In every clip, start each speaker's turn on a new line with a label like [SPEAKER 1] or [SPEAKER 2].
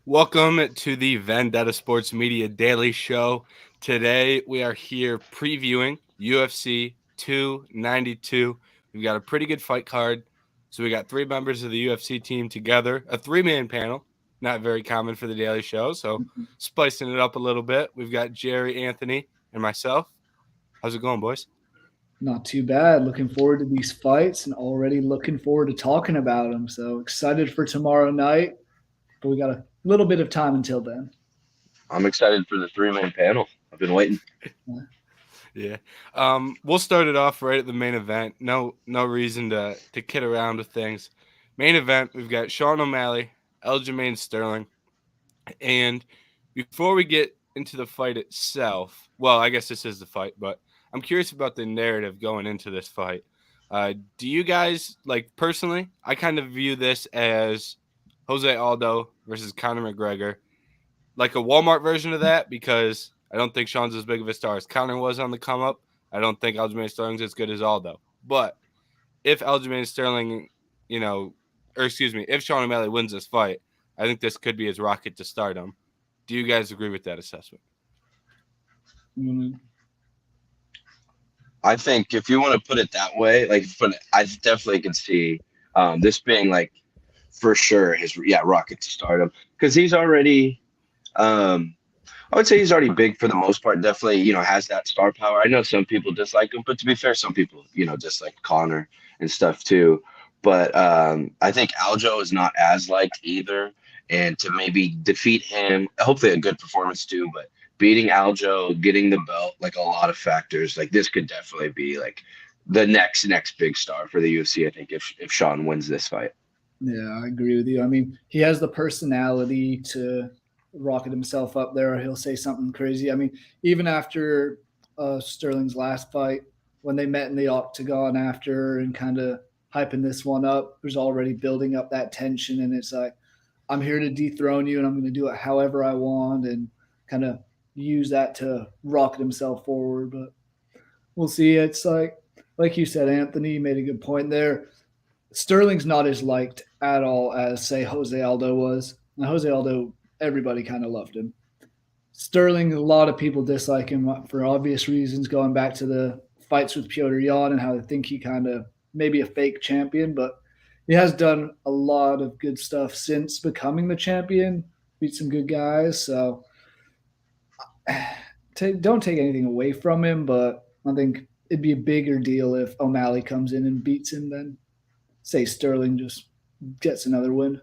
[SPEAKER 1] Welcome to the Vendetta Sports Media Daily Show. Today we are here previewing UFC 292. We've got a pretty good fight card. So we got three members of the UFC team together, a three-man panel, not very common for the Daily Show. So spicing it up a little bit. We've got Jerry, Anthony, and myself. How's it going, boys?
[SPEAKER 2] Not too bad. Looking forward to these fights and already looking forward to talking about them. So excited for tomorrow night, but we got a little bit of time until then.
[SPEAKER 3] I'm excited for the three-man panel. I've been waiting.
[SPEAKER 1] Yeah. We'll start it off right at the main event. No reason to kid around with things. Main event, we've got Sean O'Malley, Aljamain Sterling. And before we get into the fight itself, well, I guess this is the fight, but I'm curious about the narrative going into this fight. Do you guys, like, personally, I kind of view this as Jose Aldo versus Conor McGregor, like a Walmart version of that, because I don't think Sean's as big of a star as Conor was on the come up. I don't think Aljamain Sterling's as good as Aldo. But if Aljamain Sterling, if Sean O'Malley wins this fight, I think this could be his rocket to stardom. Do you guys agree with that assessment?
[SPEAKER 2] Mm-hmm.
[SPEAKER 3] I think if you want to put it that way, I definitely can see this being like for sure his rocket to stardom because he's already. I would say he's already big for the most part. Definitely, has that star power. I know some people dislike him, but to be fair, some people, dislike Connor and stuff too. But I think Aljo is not as liked either. And to maybe defeat him, hopefully a good performance too, but beating Aljo, getting the belt, like a lot of factors, like this could definitely be like the next big star for the UFC, I think, if Sean wins this fight.
[SPEAKER 2] Yeah, I agree with you. I mean, he has the personality to rocket himself up there, or he'll say something crazy. I mean, even after Sterling's last fight, when they met in the octagon after and kind of hyping this one up, there's already building up that tension, and it's like, I'm here to dethrone you, and I'm going to do it however I want, and kind of use that to rocket himself forward. But we'll see. It's like you said, Anthony made a good point there. Sterling's not as liked at all as say Jose Aldo was. Now, Jose Aldo, everybody kind of loved him. Sterling, a lot of people dislike him for obvious reasons, going back to the fights with Piotr Jan and how they think he kind of maybe a fake champion, but he has done a lot of good stuff since becoming the champion. Beat some good guys, so don't take anything away from him, but I think it'd be a bigger deal if O'Malley comes in and beats him than say Sterling just gets another win.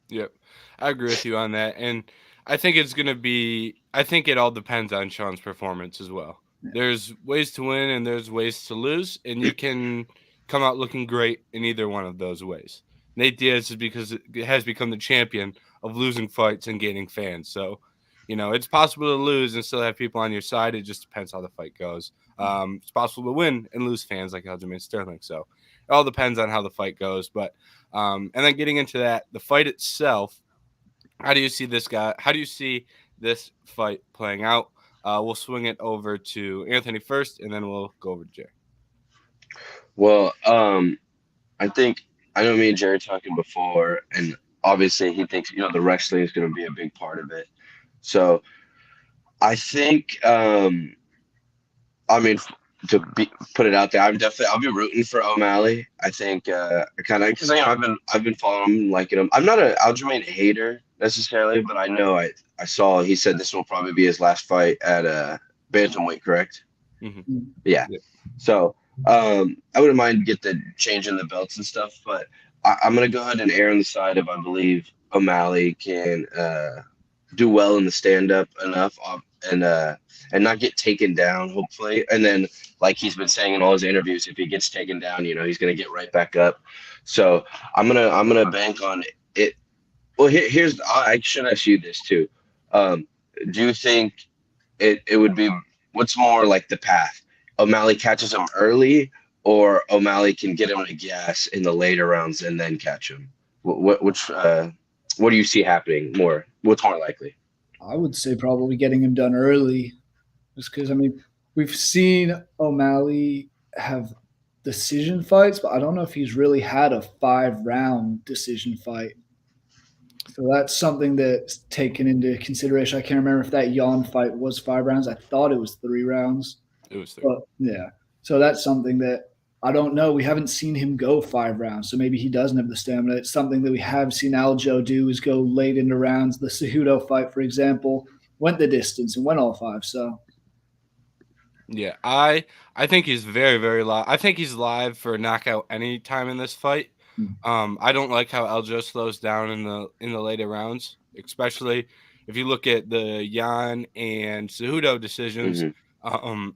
[SPEAKER 1] Yep. I agree with you on that. And I think I think it all depends on Sean's performance as well.
[SPEAKER 2] Yeah.
[SPEAKER 1] There's ways to win and there's ways to lose, and you can come out looking great in either one of those ways. Nate Diaz has become the champion of losing fights and gaining fans. So, it's possible to lose and still have people on your side. It just depends how the fight goes. It's possible to win and lose fans like Aljamain Sterling. So it all depends on how the fight goes. But and then getting into that, the fight itself, how do you see this guy? How do you see this fight playing out? We'll swing it over to Anthony first, and then we'll go over to Jerry.
[SPEAKER 3] Well, I think I know me and Jerry talking before, and obviously he thinks the wrestling is going to be a big part of it. So I think, I mean, put it out there, I'll be rooting for O'Malley. I think kind of because I've been following him, liking him. I'm not an Aljamain hater necessarily, but I know I saw he said this will probably be his last fight at bantamweight, correct?
[SPEAKER 1] Mm-hmm.
[SPEAKER 3] Yeah. So I wouldn't mind get the change in the belts and stuff, but I'm gonna go ahead and err on the side of I believe O'Malley can do well in the stand up enough and not get taken down, hopefully. And then, like he's been saying in all his interviews, if he gets taken down, he's gonna get right back up. So I'm gonna bank on it. Well, here's I should ask you this too. Do you think it would be what's more like the path? O'Malley catches him early, or O'Malley can get him to gas in the later rounds and then catch him? What do you see happening more? What's more likely?
[SPEAKER 2] I would say probably getting him done early, just because I mean we've seen O'Malley have decision fights, but I don't know if he's really had a 5-round decision fight. So that's something that's taken into consideration. I can't remember if that Jan fight was 5 rounds. I thought it was 3 rounds,
[SPEAKER 1] It was 3.
[SPEAKER 2] but yeah. So that's something that I don't know. We haven't seen him go 5 rounds, so maybe he doesn't have the stamina. It's something that we have seen Aljo do is go late into rounds. The Cejudo fight, for example, went the distance and went all 5. So
[SPEAKER 1] Yeah, I think he's very, very live. I think he's live for a knockout any time in this fight. I don't like how Aljo slows down in the later rounds, especially if you look at the Jan and Cejudo decisions.
[SPEAKER 3] Hmm.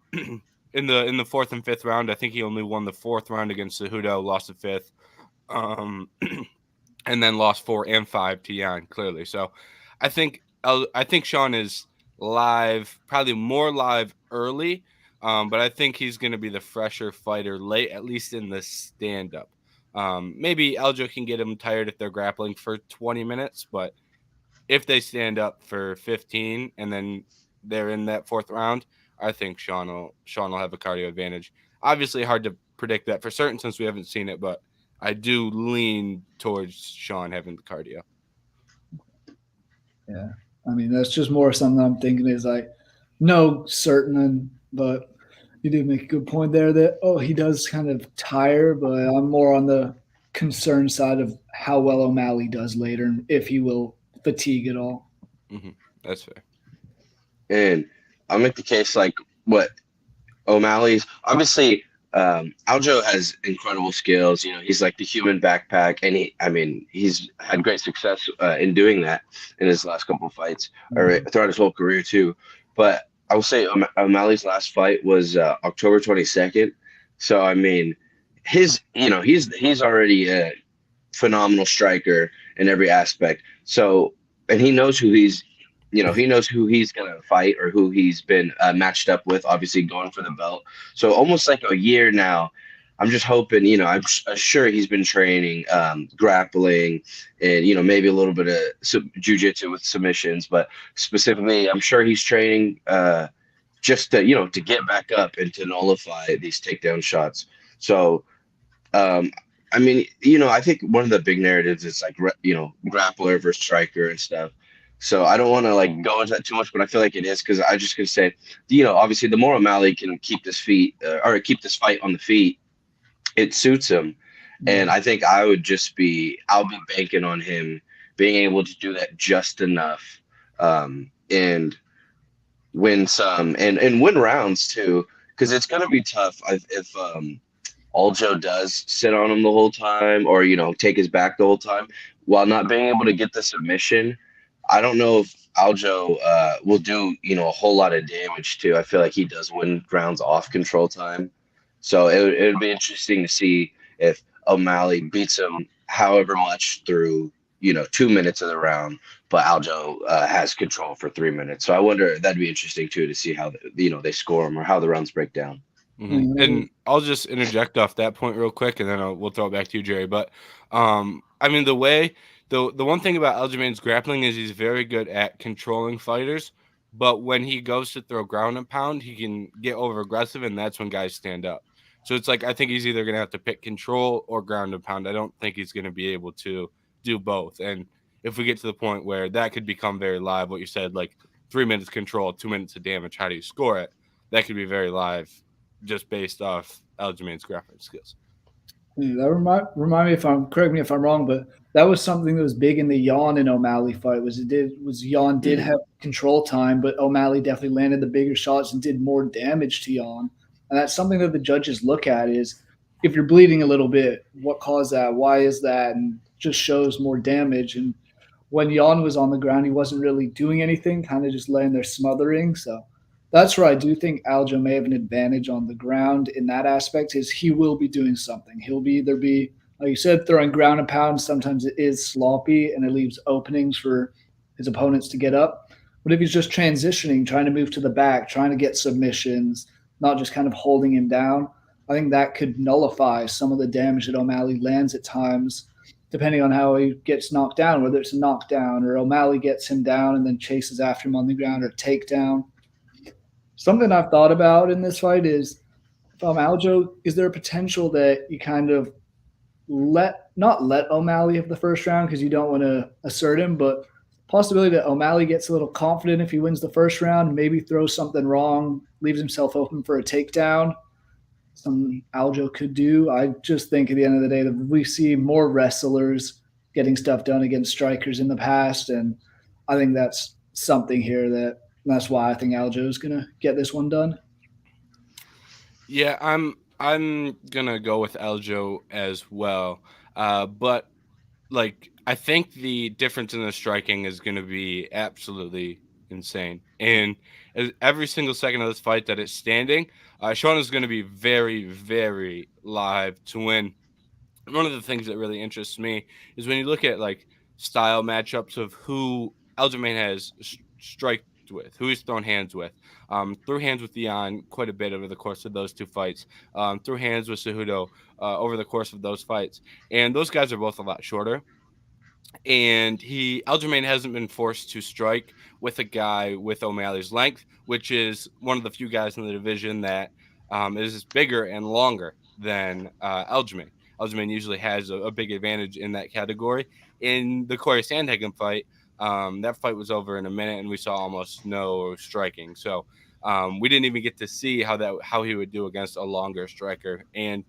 [SPEAKER 1] In the fourth and fifth round, I think he only won the fourth round against Cejudo, lost the fifth, um, and then lost 4 and 5 to Jan clearly. So I think Sean is live, probably more live early, but I think he's going to be the fresher fighter late, at least in the stand up. Maybe Aljo can get him tired if they're grappling for 20 minutes, but if they stand up for 15 and then they're in that fourth round, I think Sean will have a cardio advantage. Obviously, hard to predict that for certain since we haven't seen it, but I do lean towards Sean having the cardio.
[SPEAKER 2] yeah, I mean that's just more something I'm thinking is like no certain, but you did make a good point there that he does kind of tire, but I'm more on the concern side of how well O'Malley does later and if he will fatigue at all.
[SPEAKER 1] Mm-hmm. That's fair.
[SPEAKER 3] And I'll make the case like what O'Malley's obviously. Aljo has incredible skills. You know, he's like the human backpack, and he's had great success in doing that in his last couple of fights or throughout his whole career too. But I will say O'Malley's last fight was October 22nd. So I mean, he's already a phenomenal striker in every aspect. So and he knows who he's going to fight or who he's been matched up with, obviously going for the belt. So almost like a year now, I'm just hoping, sure he's been training, grappling and, maybe a little bit of jujitsu with submissions, but specifically, I'm sure he's training just to get back up and to nullify these takedown shots. So, I think one of the big narratives is like, grappler versus striker and stuff. So I don't want to like go into that too much, but I feel like it is because I just could say, obviously the more O'Malley can keep this keep this fight on the feet, it suits him. And I think I'll be banking on him being able to do that just enough, and win some and win rounds too, because it's gonna be tough if Aljo does sit on him the whole time or take his back the whole time while not being able to get the submission. I don't know if Aljo will do, a whole lot of damage too. I feel like he does win rounds off control time. So it would be interesting to see if O'Malley beats him however much through, 2 minutes of the round, but Aljo has control for 3 minutes. So I wonder, that'd be interesting too, to see how, they score him or how the rounds break down.
[SPEAKER 1] Mm-hmm. And I'll just interject off that point real quick, and then we'll throw it back to you, Jerry. But the one thing about Aljamain's grappling is he's very good at controlling fighters, but when he goes to throw ground and pound, he can get over aggressive, and that's when guys stand up. So it's like I think he's either going to have to pick control or ground and pound. I don't think he's going to be able to do both. And if we get to the point where that could become very live, what you said, like 3 minutes control, 2 minutes of damage, how do you score it? That could be very live just based off Aljamain's grappling skills.
[SPEAKER 2] That remind me correct me if I'm wrong, but that was something that was big in the Jan and O'Malley fight. Jan did have control time, but O'Malley definitely landed the bigger shots and did more damage to Jan. And that's something that the judges look at is if you're bleeding a little bit, what caused that? Why is that? And just shows more damage. And when Jan was on the ground, he wasn't really doing anything, kind of just laying there smothering. So that's where I do think Aljo may have an advantage on the ground in that aspect is he will be doing something. He'll be either be, like you said, throwing ground and pound. Sometimes it is sloppy and it leaves openings for his opponents to get up. But if he's just transitioning, trying to move to the back, trying to get submissions, not just kind of holding him down, I think that could nullify some of the damage that O'Malley lands at times, depending on how he gets knocked down, whether it's a knockdown or O'Malley gets him down and then chases after him on the ground or takedown. Something I've thought about in this fight is, if I'm Aljo, is there a potential that you kind of let not let O'Malley have the first round because you don't want to assert him, but possibility that O'Malley gets a little confident if he wins the first round, maybe throws something wrong, leaves himself open for a takedown. Something Aljo could do. I just think at the end of the day that we see more wrestlers getting stuff done against strikers in the past, and I think that's something here that's why I think Aljo is gonna get this one done.
[SPEAKER 1] Yeah, I'm gonna go with Eljo as well. But like I think the difference in the striking is gonna be absolutely insane. And every single second of this fight that it's standing, Sean is gonna be very, very live to win. One of the things that really interests me is when you look at like style matchups of who Aljamain has striked with, who he's thrown hands with. Threw hands with Dion quite a bit over the course of those two fights. Threw hands with Cejudo over the course of those fights, and those guys are both a lot shorter. And Aljamain hasn't been forced to strike with a guy with O'Malley's length, which is one of the few guys in the division that is bigger and longer than Aljamain. Aljamain usually has a big advantage in that category. In the Corey Sandhagen fight, that fight was over in a minute, and we saw almost no striking. So we didn't even get to see how he would do against a longer striker. And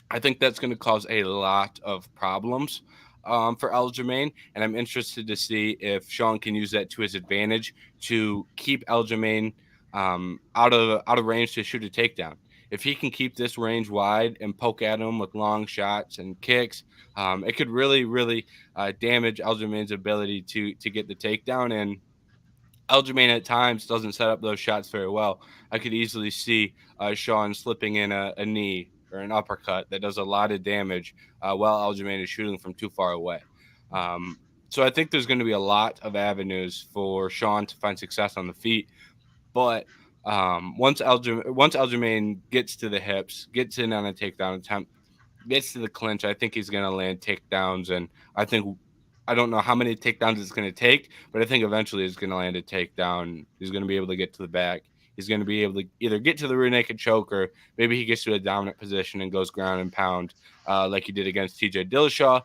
[SPEAKER 1] I think that's going to cause a lot of problems for Aljamain, and I'm interested to see if Sean can use that to his advantage to keep Aljamain out of range to shoot a takedown. If he can keep this range wide and poke at him with long shots and kicks, it could really, really damage Aljamain's ability to get the takedown. And Aljamain at times doesn't set up those shots very well. I could easily see Sean slipping in a knee or an uppercut that does a lot of damage while Aljamain is shooting from too far away. Um, so I think there's going to be a lot of avenues for Sean to find success on the feet. But once Aljamain gets to the hips, gets in on a takedown attempt, gets to the clinch, I think he's going to land takedowns. And I don't know how many takedowns it's going to take, but I think eventually he's going to land a takedown. He's going to be able to get to the back. He's going to be able to either get to the rear naked choke, or maybe he gets to a dominant position and goes ground and pound like he did against TJ Dillashaw.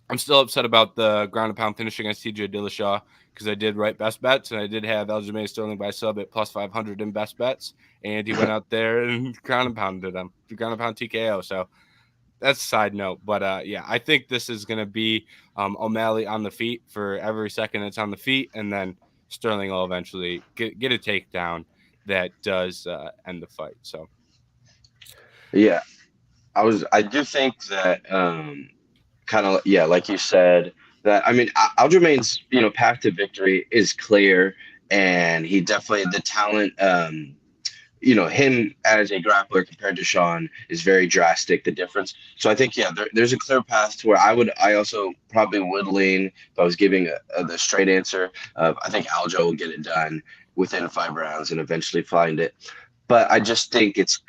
[SPEAKER 1] I'm still upset about the ground and pound finish against TJ Dillashaw because I did write best bets, and I did have Aljamain Sterling by sub at plus 500 in best bets, and he went out there and ground and pounded him, ground and pound TKO. So that's a side note, but yeah, I think this is going to be O'Malley on the feet for every second it's on the feet, and then Sterling will eventually get a takedown that does end the fight. So
[SPEAKER 3] Yeah, I do think that kind of, yeah, like you said, that I mean Aljamain's path to victory is clear, and he definitely the talent. Him as a grappler compared to Sean is very drastic, the difference. So I think, yeah, there's a clear path to where I also probably would lean if I was giving the straight answer. I think Aljo will get it done within 5 rounds and eventually find it. But I just think it's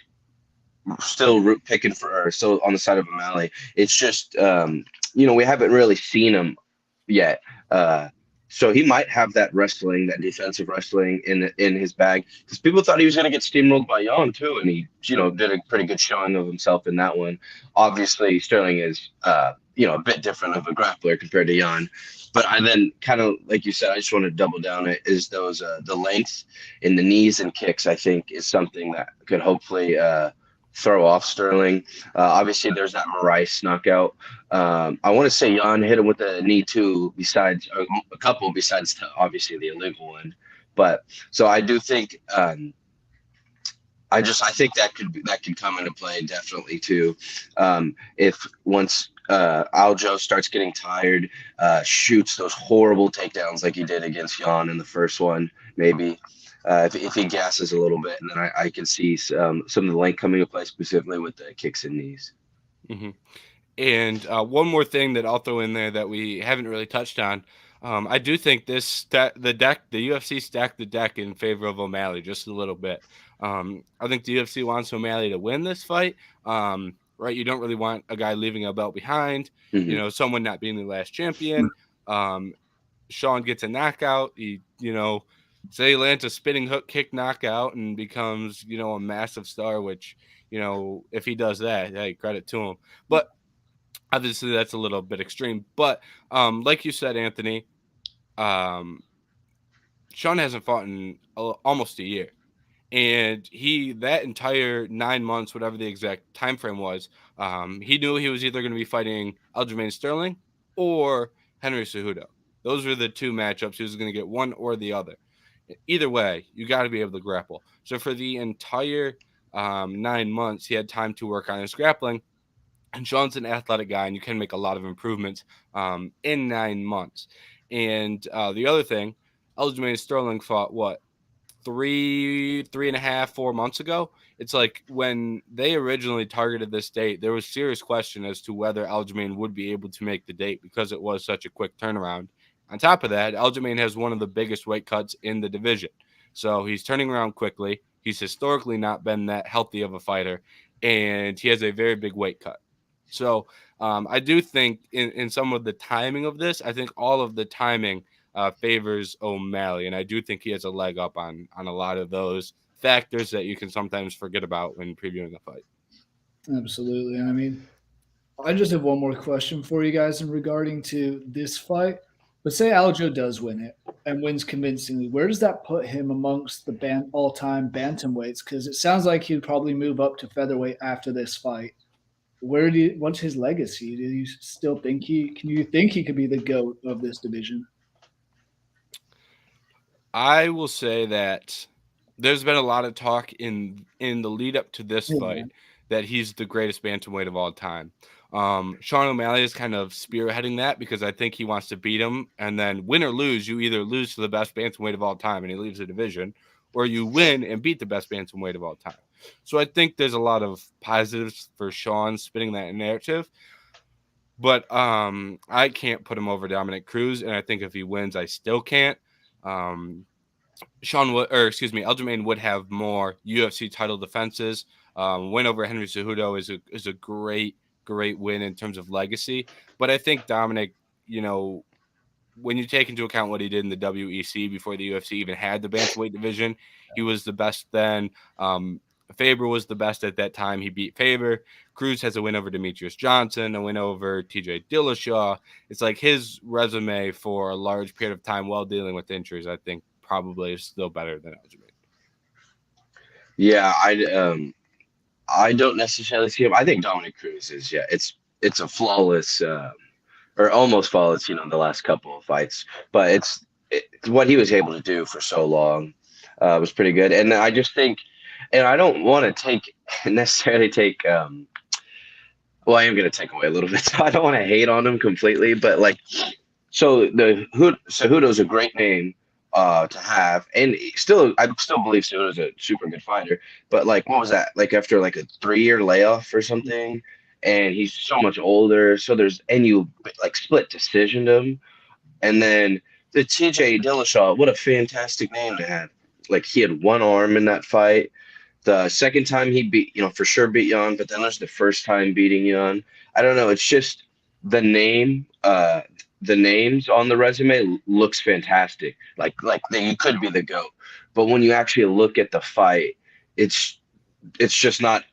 [SPEAKER 3] still root picking or still on the side of O'Malley. It's just, we haven't really seen him yet. So he might have that wrestling, that defensive wrestling in his bag, because people thought he was going to get steamrolled by Jan too, and he did a pretty good showing of himself in that one. Obviously, Sterling is a bit different of a grappler compared to Jan, but I then kind of like you said, I just want to double down it is those the length in the knees and kicks. I think is something that could hopefully throw off Sterling. Obviously, there's that Maurice knockout. I want to say Jan hit him with a knee too, besides a couple, besides obviously the illegal one. But so I do think I think that could come into play definitely too. If once Aljo starts getting tired, shoots those horrible takedowns like he did against Jan in the first one, maybe. If he gasses a little bit, and then I can see some of the length coming into play, specifically with the kicks and knees.
[SPEAKER 1] mm-hmm. And one more thing that I'll throw in there that we haven't really touched on. I do think the UFC stacked the deck in favor of O'Malley just a little bit. I think the UFC wants O'Malley to win this fight. Right? You don't really want a guy leaving a belt behind.
[SPEAKER 3] Mm-hmm.
[SPEAKER 1] Someone not being the last champion. Sean gets a knockout. Say he lands a spinning hook kick knockout and becomes, a massive star, which, if he does that, hey, credit to him. But Obviously, that's a little bit extreme, but like you said, Anthony, um, Sean hasn't fought in almost a year. And he that entire 9 months, whatever the exact time frame was, he knew he was either going to be fighting Aljamain Sterling or Henry Cejudo. Those were the two matchups. He was going to get one or the other. Either way, you got to be able to grapple. So for the entire 9 months, he had time to work on his grappling. And Sean's an athletic guy, and you can make a lot of improvements in 9 months. And the other thing, Aljamain Sterling fought what, 3.5, 4 months ago. It's like when they originally targeted this date, there was serious question as to whether Aljamain would be able to make the date because it was such a quick turnaround. On top of that, Aljamain has one of the biggest weight cuts in the division. So he's turning around quickly. He's historically not been that healthy of a fighter, and he has a very big weight cut. So I do think in some of the timing of this, I think all of the timing favors O'Malley, and I do think he has a leg up on a lot of those factors that you can sometimes forget about when previewing a fight.
[SPEAKER 2] Absolutely. I mean, I just have one more question for you guys in regarding to this fight. But say Aljo does win it and wins convincingly, where does that put him amongst the all-time bantamweights? Because it sounds like he'd probably move up to featherweight after this fight. What's his legacy? Do you still think can you think he could be the GOAT of this division?
[SPEAKER 1] I will say that there's been a lot of talk in the lead up to this
[SPEAKER 2] Yeah.
[SPEAKER 1] fight that he's the greatest bantamweight of all time. Sean O'Malley is kind of spearheading that because I think he wants to beat him, and then win or lose, you either lose to the best bantamweight of all time and he leaves the division, or you win and beat the best bantamweight of all time. So I think there's a lot of positives for Sean spinning that narrative. But I can't put him over Dominic Cruz, and I think if he wins, I still can't. Um, Sean would, or excuse me, Aljamain would have more UFC title defenses. Win over Henry Cejudo is a great win in terms of legacy. But I think Dominic, you know, when you take into account what he did in the WEC before the UFC even had the bantamweight division, he was the best then. Faber was the best at that time. He beat Faber. Cruz has a win over Demetrius Johnson, a win over TJ Dillashaw. It's like his resume for a large period of time while dealing with injuries, I think probably is still better than Aljamain.
[SPEAKER 3] Yeah, I don't necessarily see him. I think Dominic Cruz is, yeah, it's a flawless or almost flawless, the last couple of fights. But what he was able to do for so long was pretty good. And I just think, and I don't want to necessarily take well, I am going to take away a little bit. So I don't want to hate on him completely, but like, so Cejudo's a great name to have, and I still believe Cejudo's a super good fighter. But like, what was that? Like after like a 3-year layoff or something, and he's so much older. So you like split decisioned him, and then the TJ Dillashaw. What a fantastic name to have! Like he had one arm in that fight. The second time he beat, for sure beat Jan, but then there's the first time beating Jan. I don't know. It's just the name, the names on the resume looks fantastic. Like you could be the GOAT. But when you actually look at the fight, it's just not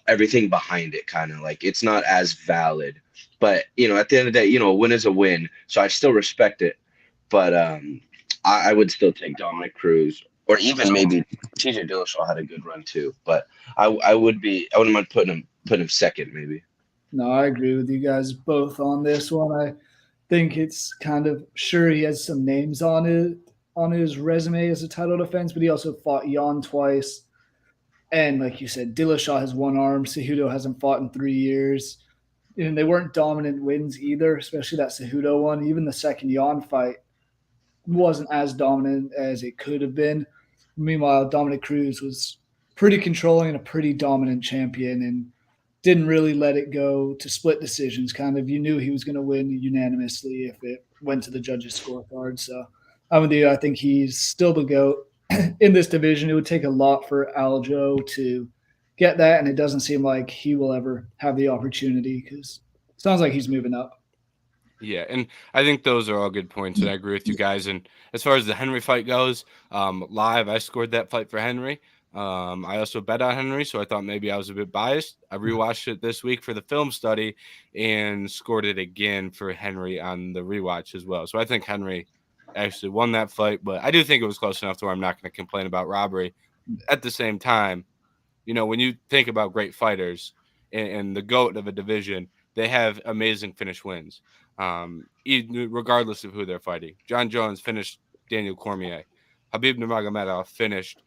[SPEAKER 3] everything behind it, kind of like it's not as valid. But at the end of the day, a win is a win. So I still respect it. But I would still take Dominic Cruz, or even maybe TJ Dillashaw had a good run too. But I wouldn't mind putting him second maybe.
[SPEAKER 2] No, I agree with you guys both on this one. I think it's kind of sure he has some names on his resume as a title defense, but he also fought Jan twice. And like you said, Dillashaw has one arm. Cejudo hasn't fought in 3 years. And they weren't dominant wins either, especially that Cejudo one. Even the second Jan fight wasn't as dominant as it could have been. Meanwhile, Dominic Cruz was pretty controlling and a pretty dominant champion and didn't really let it go to split decisions. Kind of, you knew he was going to win unanimously if it went to the judges' scorecard. So I'm with you. I think he's still the GOAT in this division. It would take a lot for Aljo to get that, and it doesn't seem like he will ever have the opportunity because it sounds like he's moving up.
[SPEAKER 1] Yeah, and I think those are all good points, and I agree with you guys. And as far as the Henry fight goes, live, I scored that fight for Henry. I also bet on Henry, so I thought maybe I was a bit biased. I rewatched it this week for the film study and scored it again for Henry on the rewatch as well. So I think Henry actually won that fight, but I do think it was close enough to where I'm not going to complain about robbery. At the same time, when you think about great fighters and the GOAT of a division, they have amazing finish wins, regardless of who they're fighting. John Jones finished Daniel Cormier. Habib Nurmagomedov finished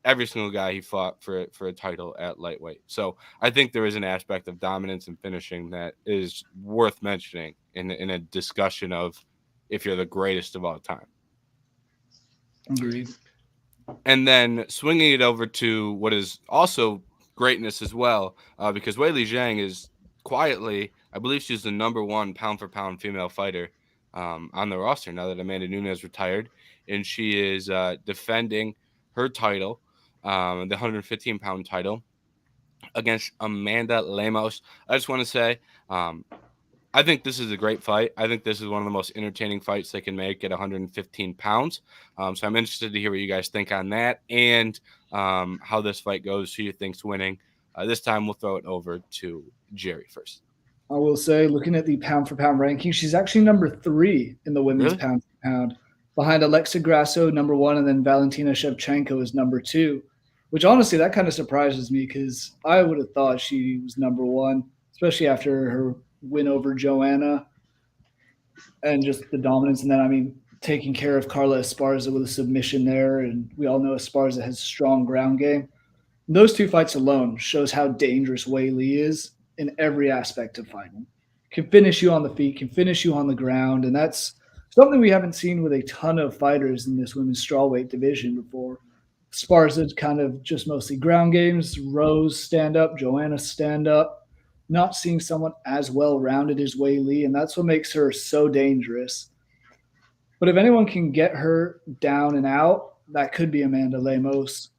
[SPEAKER 1] every single guy he fought for a title at lightweight. So I think there is an aspect of dominance and finishing that is worth mentioning in a discussion of if you're the greatest of all time.
[SPEAKER 2] Agreed.
[SPEAKER 1] And then swinging it over to what is also greatness as well, because Weili Zhang is quietly, I believe she's the number one pound for pound female fighter on the roster now that Amanda Nunes retired, and she is defending her title, the 115-pound title, against Amanda Lemos. I just want to say, I think this is a great fight. I think this is one of the most entertaining fights they can make at 115 pounds. So I'm interested to hear what you guys think on that and how this fight goes, who you think's winning. This time we'll throw it over to Jerry first.
[SPEAKER 2] I will say, looking at the pound for pound ranking, she's actually number 3 in the women's
[SPEAKER 1] Really?
[SPEAKER 2] pound for pound, behind Alexa Grasso, number 1, and then Valentina Shevchenko is number 2. Which honestly, that kind of surprises me because I would have thought she was number 1, especially after her win over Joanna and just the dominance. And then, I mean, taking care of Carla Esparza with a submission there, and we all know Esparza has a strong ground game. Those 2 fights alone shows how dangerous Wei Li is in every aspect of fighting. Can finish you on the feet, can finish you on the ground, and that's something we haven't seen with a ton of fighters in this women's strawweight division before. Sparza's kind of just mostly ground games. Rose stand up, Joanna stand up. Not seeing someone as well rounded as Wei Li, and that's what makes her so dangerous. But if anyone can get her down and out, that could be Amanda Lemos.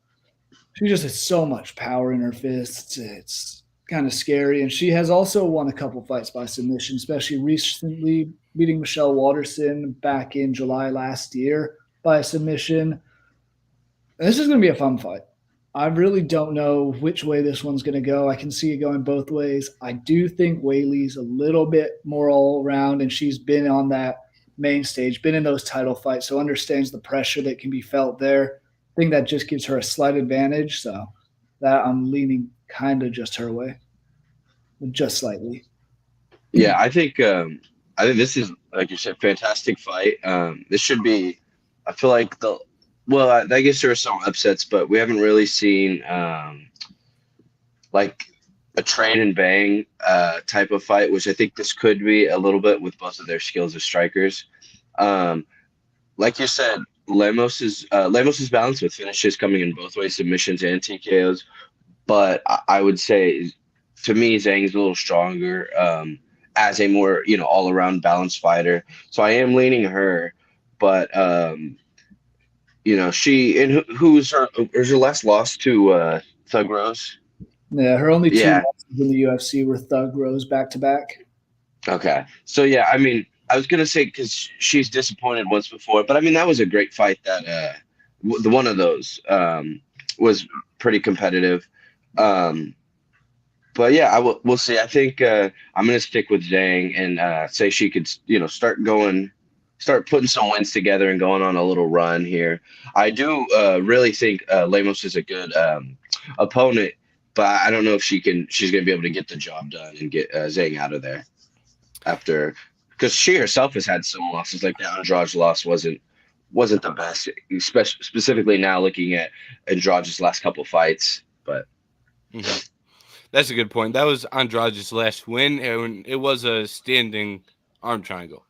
[SPEAKER 2] She just has so much power in her fists. It's kind of scary. And she has also won a couple fights by submission, especially recently beating Michelle Waterson back in July last year by submission. And this is going to be a fun fight. I really don't know which way this one's going to go. I can see it going both ways. I do think Weili's a little bit more all around, and she's been on that main stage, been in those title fights, so understands the pressure that can be felt there. I think that just gives her a slight advantage. So that I'm leaning kind of just her way, just slightly.
[SPEAKER 3] Yeah, I think this is, like you said, fantastic fight. This should be. I feel like I guess there are some upsets, but we haven't really seen like a train and bang type of fight, which I think this could be a little bit with both of their skills as strikers. Like you said, Lemos is balanced with finishes coming in both ways, submissions and TKOs. But I would say, to me, Zhang's a little stronger as a more all around balanced fighter. So I am leaning her, but she and who's her last loss to Thug Rose.
[SPEAKER 2] Yeah, her only 2
[SPEAKER 3] Yeah.
[SPEAKER 2] losses in the UFC were Thug Rose back to back.
[SPEAKER 3] Okay. So yeah, I mean, I was gonna say because she's disappointed once before, but I mean that was a great fight. That the one of those was pretty competitive. But yeah, we'll see. I think I'm gonna stick with Zhang and say she could start putting some wins together and going on a little run here. I do really think Lemos is a good opponent, but I don't know if she's going to be able to get the job done and get Zhang out of there after, because she herself has had some losses. Like the Andrade loss wasn't the best, specifically now looking at Andrade's last couple fights. But
[SPEAKER 1] That's a good point. That was Andrade's last win, and it was a standing arm triangle,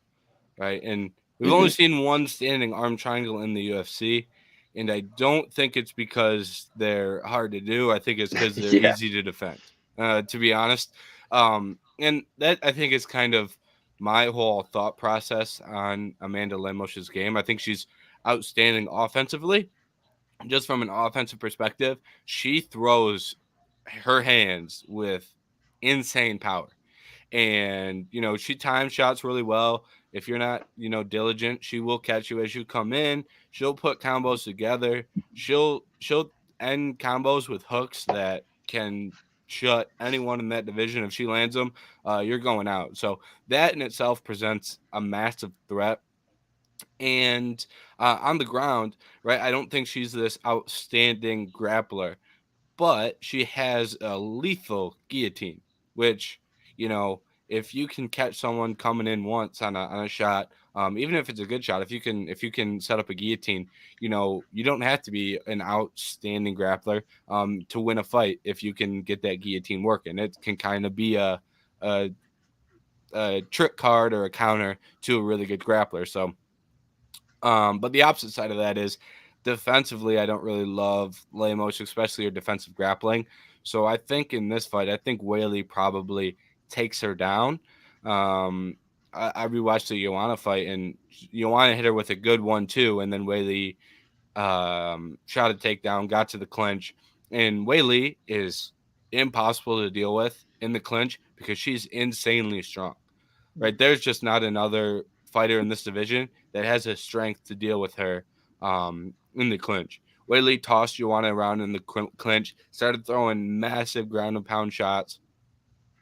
[SPEAKER 1] right? And we've only seen one standing arm triangle in the UFC, and I don't think it's because they're hard to do. I think it's because they're
[SPEAKER 3] Yeah.
[SPEAKER 1] easy to defend, to be honest. And that, I think, is kind of my whole thought process on Amanda Lemos' game. I think she's outstanding offensively. Just from an offensive perspective, she throws her hands with insane power. And, she times shots really well. If you're not, diligent, she will catch you as you come in. She'll put combos together. She'll end combos with hooks that can shut anyone in that division. If she lands them, you're going out. So that in itself presents a massive threat. And on the ground, right, I don't think she's this outstanding grappler, but she has a lethal guillotine, which, you know, if you can catch someone coming in once on a shot, even if it's a good shot, if you can set up a guillotine, you know, you don't have to be an outstanding grappler to win a fight. If you can get that guillotine working, it can kind of be a a trick card or a counter to a really good grappler. So but the opposite side of that is defensively, I don't really love Lemos, especially her defensive grappling. So I think in this fight, I think Whaley probably takes her down. I rewatched the Joanna fight, and Joanna hit her with a good 1-2, and then Whaley shot a takedown, got to the clinch, and Whaley is impossible to deal with in the clinch because she's insanely strong. Right, there's just not another fighter in this division that has the strength to deal with her in the clinch. Whaley tossed Joanna around in the clinch, started throwing massive ground and pound shots.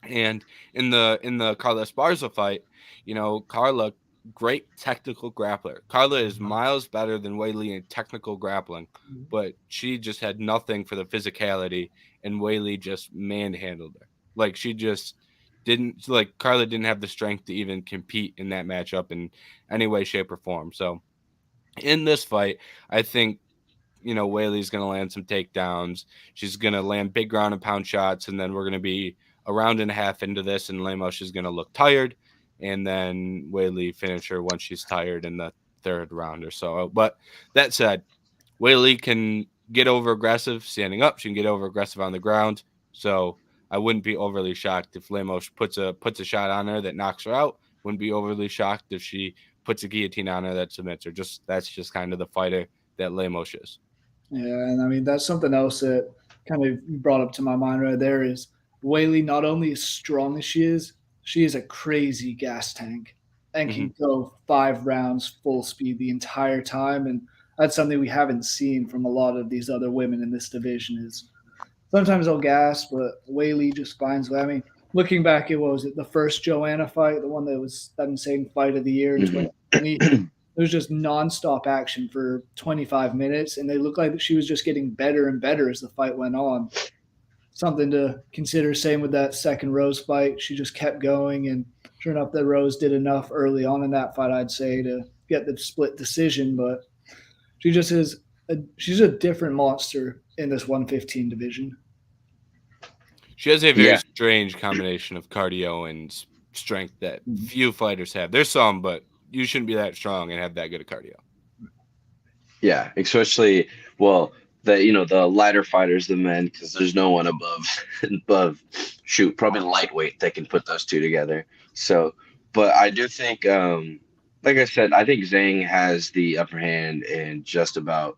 [SPEAKER 1] And in the Carla Esparza fight, you know, Carla, great technical grappler. Carla is miles better than Whaley in technical grappling, but she just had nothing for the physicality, and Whaley just manhandled her. Like she just didn't like Carla didn't have the strength to even compete in that matchup in any way, shape, or form. So in this fight, I think Whaley's going to land some takedowns. She's going to land big ground and pound shots, and then we're going to be a round and a half into this, and Lemos is going to look tired, and then Whaley finish her once she's tired in the third round or so. But that said, Whaley can get over aggressive standing up. She can get over aggressive on the ground. So I wouldn't be overly shocked if Lemos puts a shot on her that knocks her out. Wouldn't be overly shocked if she puts a guillotine on her that submits her. That's just kind of the fighter that Lemos is.
[SPEAKER 2] Yeah, and I mean that's something else that kind of brought up to my mind right there is Whaley not only as strong as she is a crazy gas tank and
[SPEAKER 1] Mm-hmm.
[SPEAKER 2] can go 5 rounds full speed the entire time. And that's something we haven't seen from a lot of these other women in this division is sometimes they'll gas, but Whaley just finds way. I mean, looking back at what was it, the first Joanna fight, the one that was that insane fight of the year in
[SPEAKER 3] Mhm.
[SPEAKER 2] 2020. It was just nonstop action for 25 minutes, and they looked like she was just getting better and better as the fight went on. Something to consider. Same with that second Rose fight. She just kept going, and sure enough, that Rose did enough early on in that fight, I'd say, to get the split decision. But she just is she's a different monster in this 115 division.
[SPEAKER 1] She has a very
[SPEAKER 3] Yeah,
[SPEAKER 1] strange combination of cardio and strength that
[SPEAKER 2] Mhm.
[SPEAKER 1] few fighters have. There's some, but you shouldn't be that strong and have that good of cardio.
[SPEAKER 3] yeah, especially well, the lighter fighters, the men, because there's no one above shoot, probably lightweight that can put those two together. So, but I do think, like I said, I think Zhang has the upper hand in just about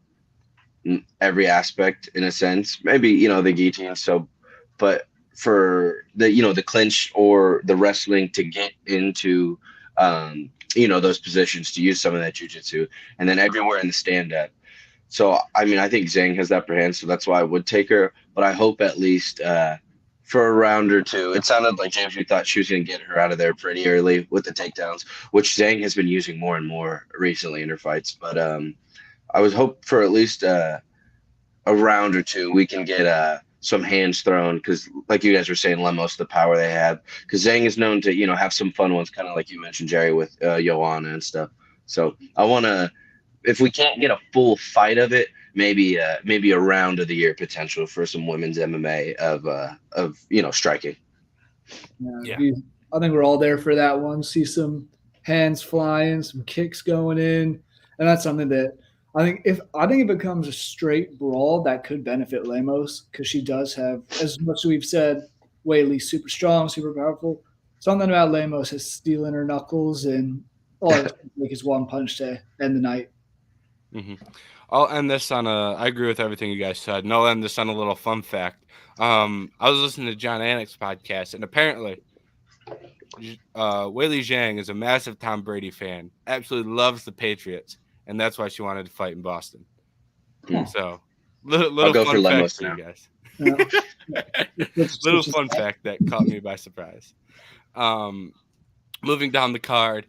[SPEAKER 3] every aspect in a sense. Maybe the guillotine. So, but for the clinch or the wrestling to get into those positions to use some of that jujitsu, and then everywhere in the stand up. So I mean, I think Zhang has the upper hand, so that's why I would take her. But I hope at least for a round or two. It sounded like James, you thought she was going to get her out of there pretty early with the takedowns, which Zhang has been using more and more recently in her fights. But I was hope for at least a round or two we can get some hands thrown because, like you guys were saying, Lemos, the power they have. Because Zhang is known to have some fun ones, kind of like you mentioned, Jerry, with Joanna and stuff. So I want to if we can't get a full fight of it, maybe a round of the year potential for some women's MMA of striking.
[SPEAKER 1] Yeah.
[SPEAKER 2] I think we're all there for that one. See some hands flying, some kicks going in, and that's something that I think if it becomes a straight brawl, that could benefit Lemos because she does have, as much as we've said, Whaley's super strong, super powerful. Something about Lemos is stealing her knuckles, and all it takes is one punch to end the night.
[SPEAKER 1] hmm I'll end this on a. I agree with everything you guys said, and I'll end this on a little fun fact. I was listening to John Anik's podcast, and apparently, Wei Li Zhang is a massive Tom Brady fan. Absolutely loves the Patriots, and that's why she wanted to fight in Boston.
[SPEAKER 3] Hmm.
[SPEAKER 2] Huh.
[SPEAKER 1] So
[SPEAKER 3] I'll
[SPEAKER 1] Little
[SPEAKER 3] go for
[SPEAKER 1] fun fact
[SPEAKER 3] Lemos
[SPEAKER 1] for you
[SPEAKER 3] now.
[SPEAKER 1] guys.
[SPEAKER 2] Yeah.
[SPEAKER 1] Little fun fact that caught me by surprise. Um, Moving down the card,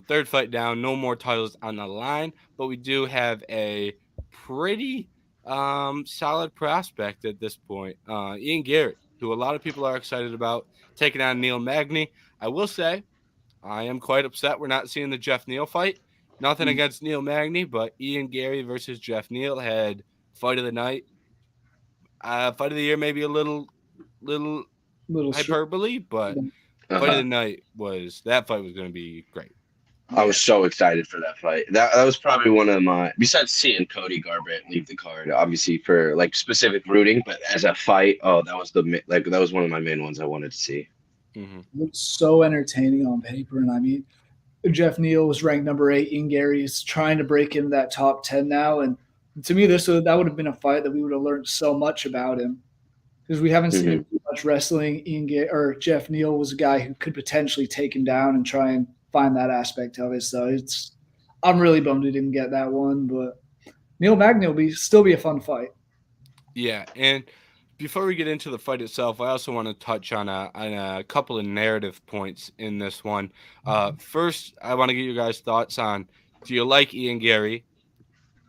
[SPEAKER 1] third fight down, no more titles on the line, but we do have a pretty solid prospect at this point. Ian Garrett, who a lot of people are excited about, taking on Neil Magny. I will say, I am quite upset we're not seeing the Jeff Neal fight. Nothing against Neil Magny, but Ian Gary versus Jeff Neal had fight of the night. Fight of the year, maybe a little
[SPEAKER 2] Little short.
[SPEAKER 1] hyperbole, but fight of
[SPEAKER 3] Uh-huh.
[SPEAKER 1] the night was that fight was going to be great.
[SPEAKER 3] I was so excited for that fight. That was probably one of my, besides seeing Cody Garbrandt leave the card, obviously for like specific rooting, but as a fight, oh, that was that was one of my main ones I wanted to see.
[SPEAKER 1] Mm-hmm.
[SPEAKER 2] Looked so entertaining on paper, and I mean, Jeff Neal was ranked number 8. Ian Gary's trying to break into that top 10 now, and to me, that would have been a fight that we would have learned so much about him because we haven't seen
[SPEAKER 3] Hmm.
[SPEAKER 2] him do much wrestling. Or Jeff Neal was a guy who could potentially take him down and try and find that aspect of it. So I'm really bummed we didn't get that one, but Neil Magny will still be a fun fight.
[SPEAKER 1] Yeah, and before we get into the fight itself, I also want to touch on a couple of narrative points in this one. First, I want to get you guys' thoughts on: do you like Ian Gary?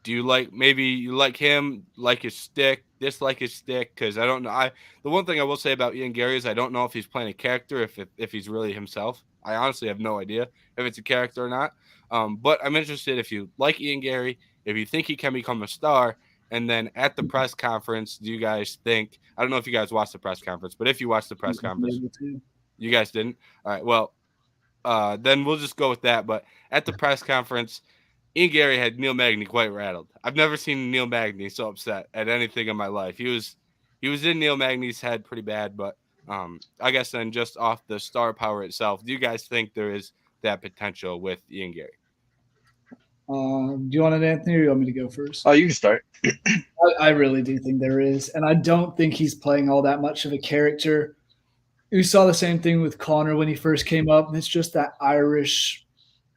[SPEAKER 1] Do you maybe you like him, like his stick, dislike his stick? Because I don't know. The one thing I will say about Ian Gary is I don't know if he's playing a character, if he's really himself. I honestly have no idea if it's a character or not. But I'm interested if you like Ian Gary, if you think he can become a star, and then at the press conference, do you guys think? I don't know if you guys watched the press conference, but if you watched the press conference, you guys didn't. All right, well, then we'll just go with that. But at the press conference, Ian Gary had Neil Magny quite rattled. I've never seen Neil Magny so upset at anything in my life. He was in Neil Magny's head pretty bad, but I guess then just off the star power itself, do you guys think there is that potential with Ian Gary?
[SPEAKER 2] Do you want it, Anthony, or you want me to go first?
[SPEAKER 3] Oh, you can start.
[SPEAKER 2] I really do think there is, and I don't think he's playing all that much of a character. We saw the same thing with Connor when he first came up, and it's just that Irish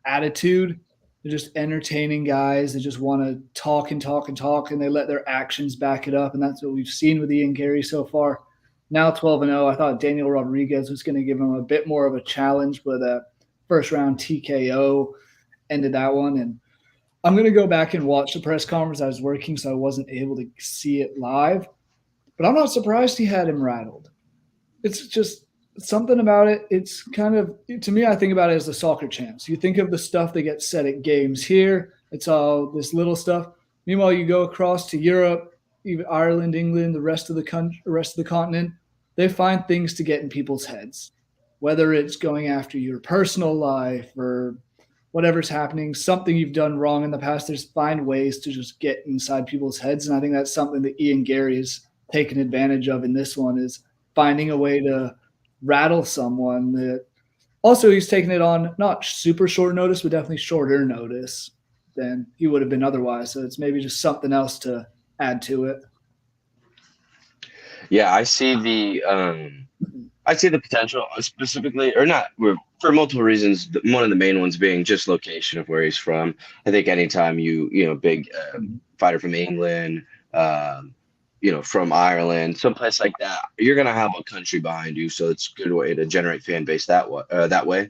[SPEAKER 2] attitude. They're just entertaining guys. They just want to talk and talk and talk, and they let their actions back it up. And that's what we've seen with Ian Gary so far. Now 12-0. I thought Daniel Rodriguez was going to give him a bit more of a challenge, but first round TKO ended that one. And I'm going to go back and watch the press conference. I was working, so I wasn't able to see it live. But I'm not surprised he had him rattled. It's just something about it. It's kind of, to me, I think about it as the soccer champs. You think of the stuff that gets said at games here. It's all this little stuff. Meanwhile, you go across to Europe, even Ireland, England, the rest of the country, the rest of the continent. They find things to get in people's heads, whether it's going after your personal life or whatever's happening, something you've done wrong in the past. There's find ways to just get inside people's heads, and I think that's something that Ian Gary is taking advantage of in this one, is finding a way to rattle someone. That also, he's taking it on not super short notice, but definitely shorter notice than he would have been otherwise. So it's maybe just something else to add to it.
[SPEAKER 3] Yeah, I see the potential specifically, or not, for multiple reasons. One of the main ones being just location of where he's from. I think anytime big fighter from England, from Ireland, someplace like that, you're gonna have a country behind you, so it's a good way to generate fan base that way.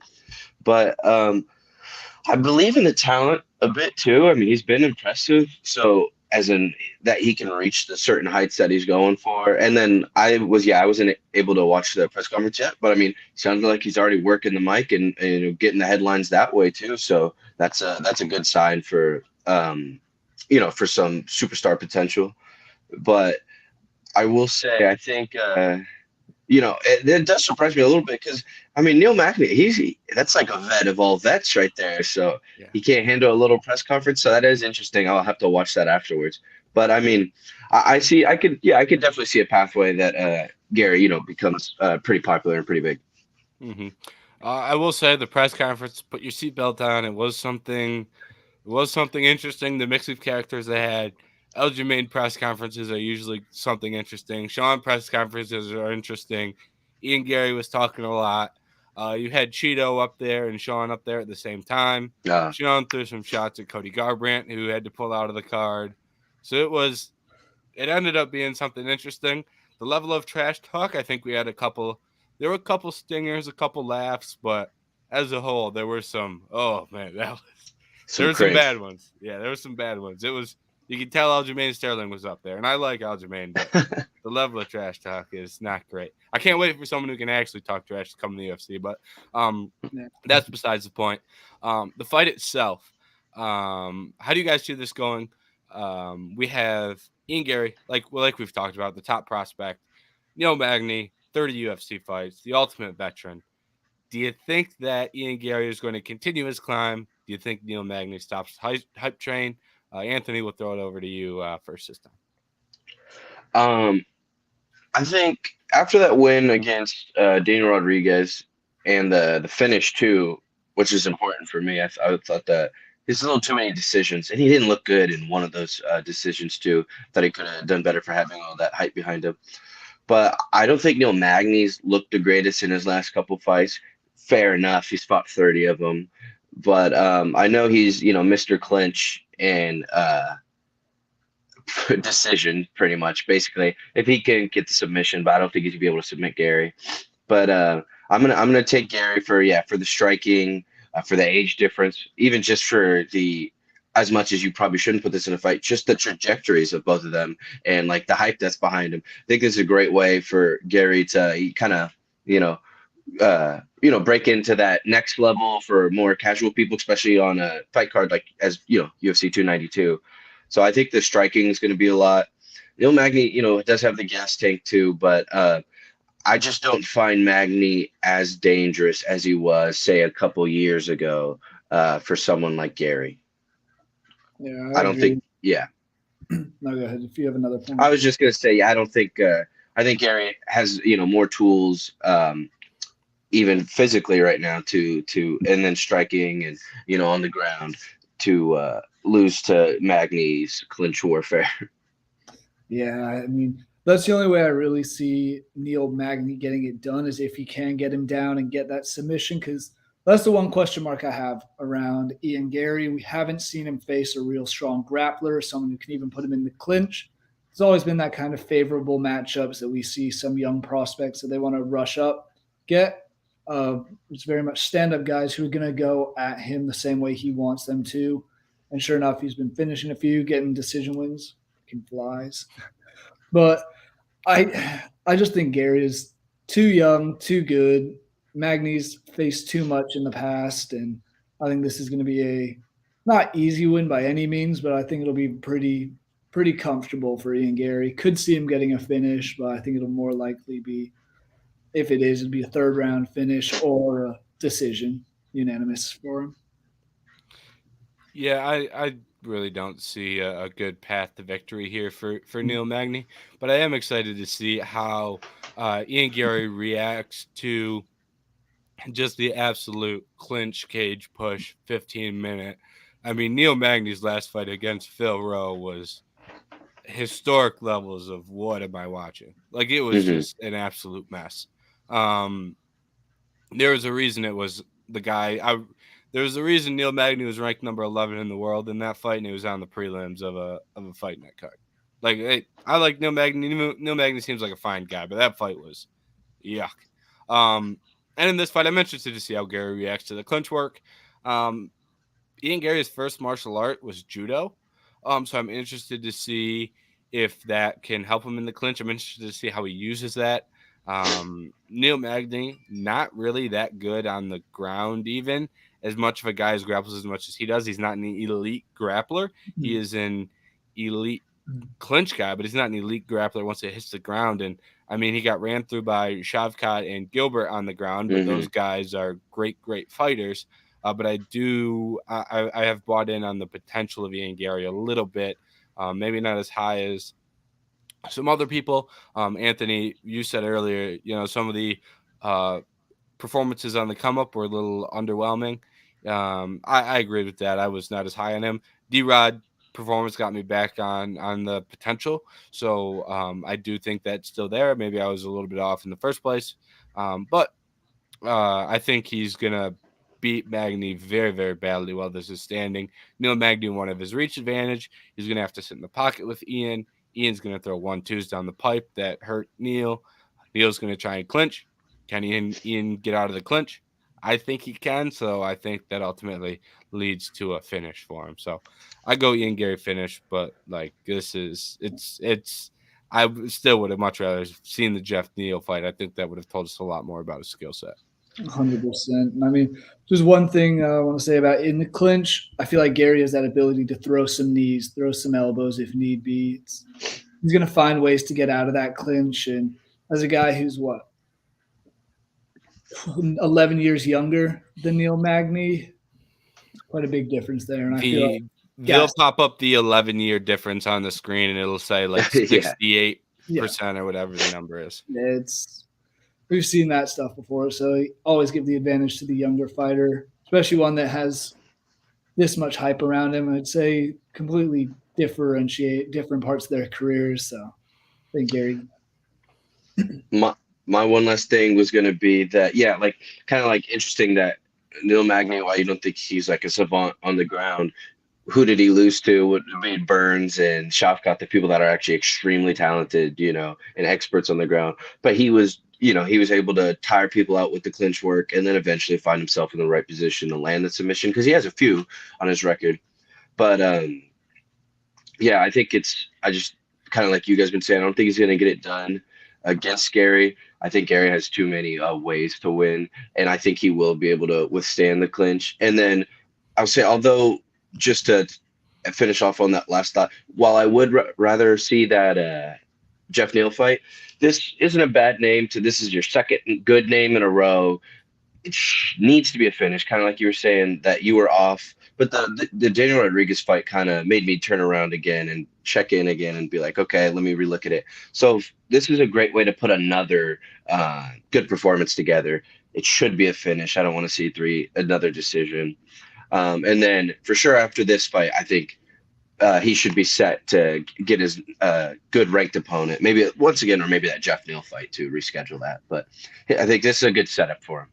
[SPEAKER 3] But I believe in the talent a bit too. I mean, he's been impressive. So as in that he can reach the certain heights that he's going for. And then I wasn't able to watch the press conference yet, but I mean, sounds like he's already working the mic and getting the headlines that way too. So that's a good sign for for some superstar potential. But I will say, I think it does surprise me a little bit because I mean Neil Magny, that's like a vet of all vets right there. So
[SPEAKER 1] Yeah.
[SPEAKER 3] he can't handle a little press conference. So that is interesting. I'll have to watch that afterwards. But I mean, I could definitely see a pathway that Gary, becomes pretty popular and pretty big.
[SPEAKER 1] Mm-hmm. I will say the press conference. Put your seatbelt on. It was something. It was something interesting. The mix of characters they had. Aljamain press conferences are usually something interesting. Sean press conferences are interesting. Ian Gary was talking a lot. You had Cheeto up there and Sean up there at the same time.
[SPEAKER 3] Uh,
[SPEAKER 1] Sean threw some shots at Cody Garbrandt, who had to pull out of the card. So it was it ended up being something interesting. The level of trash talk, I think we had a couple. There were a couple stingers, a couple laughs, but as a whole, there were some. Oh man, that was there
[SPEAKER 3] Some
[SPEAKER 1] were some bad
[SPEAKER 3] cringe.
[SPEAKER 1] ones. Yeah, there were some bad ones. It was you could tell Aljamain Sterling was up there, and I like Aljamain, but the level of trash talk is not great. I can't wait for someone who can actually talk trash to come to the UFC, but
[SPEAKER 2] Yeah.
[SPEAKER 1] that's besides the point. The fight itself. How do you guys see this going? We have Ian Gary, like we've talked about, the top prospect. Neil Magny, 30 UFC fights, the ultimate veteran. Do you think that Ian Gary is going to continue his climb? Do you think Neil Magny stops hype train? Anthony, we'll throw it over to you first this time.
[SPEAKER 3] Um, I think after that win against Daniel Rodriguez and the finish too, which is important for me, I thought that there's a little too many decisions, and he didn't look good in one of those decisions too. That he could have done better for having all that hype behind him. But I don't think Neil Magny's looked the greatest in his last couple fights. Fair enough, he's fought 30 of them, but I know he's Mr. Clinch and decision pretty much. Basically, if he can get the submission, but I don't think he's gonna be able to submit Gary. But I'm gonna take Gary for the striking, for the age difference, even just for the as much as you probably shouldn't put this in a fight, just the trajectories of both of them and like the hype that's behind him. I think this is a great way for Gary to kind of you know break into that next level for more casual people, especially on a fight card like as UFC 292. So I think the striking is going to be a lot. Neil Magny, does have the gas tank too, but I just don't find Magny as dangerous as he was, say, a couple years ago for someone like Gary.
[SPEAKER 2] Yeah, I
[SPEAKER 3] I don't think,
[SPEAKER 2] agree.
[SPEAKER 3] yeah.
[SPEAKER 2] No, go ahead. If you have another point.
[SPEAKER 3] I was just gonna say, I don't think. I think Gary has more tools, even physically right now and then striking and on the ground to lose to Magny's clinch warfare.
[SPEAKER 2] Yeah, I mean, that's the only way I really see Neil Magny getting it done is if he can get him down and get that submission. Because that's the one question mark I have around Ian Gary. We haven't seen him face a real strong grappler, someone who can even put him in the clinch. It's always been that kind of favorable matchups that we see some young prospects that they want to rush up, get. It's very much stand-up guys who are going to go at him the same way he wants them to. And sure enough, he's been finishing a few, getting decision wins. Fucking flies. But I just think Gary is too young, too good. Magny's faced too much in the past, and I think this is going to be a not easy win by any means, but I think it'll be pretty comfortable for Ian Gary. Could see him getting a finish, but I think it'll more likely be if it is, it'd be a third round finish or a decision, unanimous for him.
[SPEAKER 1] Yeah, I really don't see a good path to victory here for Neil Magny, but I am excited to see how Ian Gary reacts to just the absolute clinch cage push 15-minute. I mean, Neil Magny's last fight against Phil Rowe was historic levels of what am I watching? Like it was
[SPEAKER 3] Hmm.
[SPEAKER 1] just an absolute mess. Um, there was a reason it was the guy. There was a reason Neil Magny was ranked number 11 in the world in that fight, and he was on the prelims of a fight night card. Like I like Neil Magny. Neil Magny seems like a fine guy, but that fight was yuck. Um, and in this fight, I'm interested to see how Gary reacts to the clinch work. Um, Ian Gary's first martial art was judo. So I'm interested to see if that can help him in the clinch. I'm interested to see how he uses that. Neil Magny, not really that good on the ground, even as much of a guy who grapples as much as he does. He's not an elite grappler. He is an elite clinch guy, but he's not an elite grappler once it hits the ground. And I mean, he got ran through by Shavkat and Gilbert on the ground, but
[SPEAKER 3] Hmm.
[SPEAKER 1] those guys are great fighters. But I have bought in on the potential of Ian Gary a little bit. Maybe not as high as some other people. Anthony, you said earlier, some of the uh, performances on the come up were a little underwhelming. I agree with that. I was not as high on him. D-Rod performance got me back on the potential. So I do think that's still there. Maybe I was a little bit off in the first place. But I think he's going to beat Magny very badly while this is standing. Neil Magny, one of his reach advantage. He's going to have to sit in the pocket with Ian. Ian's going to throw 1-2s down the pipe that hurt Neil. Neil's going to try and clinch. Can Ian get out of the clinch? I think he can. So I think that ultimately leads to a finish for him. So I go Ian Gary finish, but like it's. I still would have much rather seen the Jeff Neal fight. I think that would have told us a lot more about his skill set.
[SPEAKER 2] 100%. And I mean, just one thing I want to say about in the clinch, I feel like Gary has that ability to throw some knees, throw some elbows if need be. He's going to find ways to get out of that clinch. And as a guy who's 11 years younger than Neil Magny, quite a big difference there. And I feel like
[SPEAKER 1] they'll pop up the 11-year difference on the screen, and it'll say like 68% or whatever the number is.
[SPEAKER 2] We've seen that stuff before, so always give the advantage to the younger fighter, especially one that has this much hype around him. I'd say completely differentiate different parts of their careers. So I think Gary.
[SPEAKER 3] My one last thing was going to be that, like kind of like interesting that Neil Magny, why you don't think he's like a savant on the ground. Who did he lose to? Would be Burns and Shafkat, the people that are actually extremely talented, and experts on the ground. But he was able to tire people out with the clinch work and then eventually find himself in the right position to land the submission because he has a few on his record. But I think I just kind of like you guys been saying, I don't think he's going to get it done against Gary. I think Gary has too many ways to win, and I think he will be able to withstand the clinch. And then I'll say, although just to finish off on that last thought, while I would rather see that Jeff Neal fight, this isn't a bad name this is your second good name in a row. It needs to be a finish, kind of like you were saying that you were off. But the Daniel Rodriguez fight kind of made me turn around again and check in again and be like, okay, let me relook at it. So this is a great way to put another good performance together. It should be a finish. I don't want to see another decision. And then for sure after this fight, I think he should be set to get his good ranked opponent. Maybe once again, or maybe that Jeff Neal fight to reschedule that. But I think this is a good setup for him.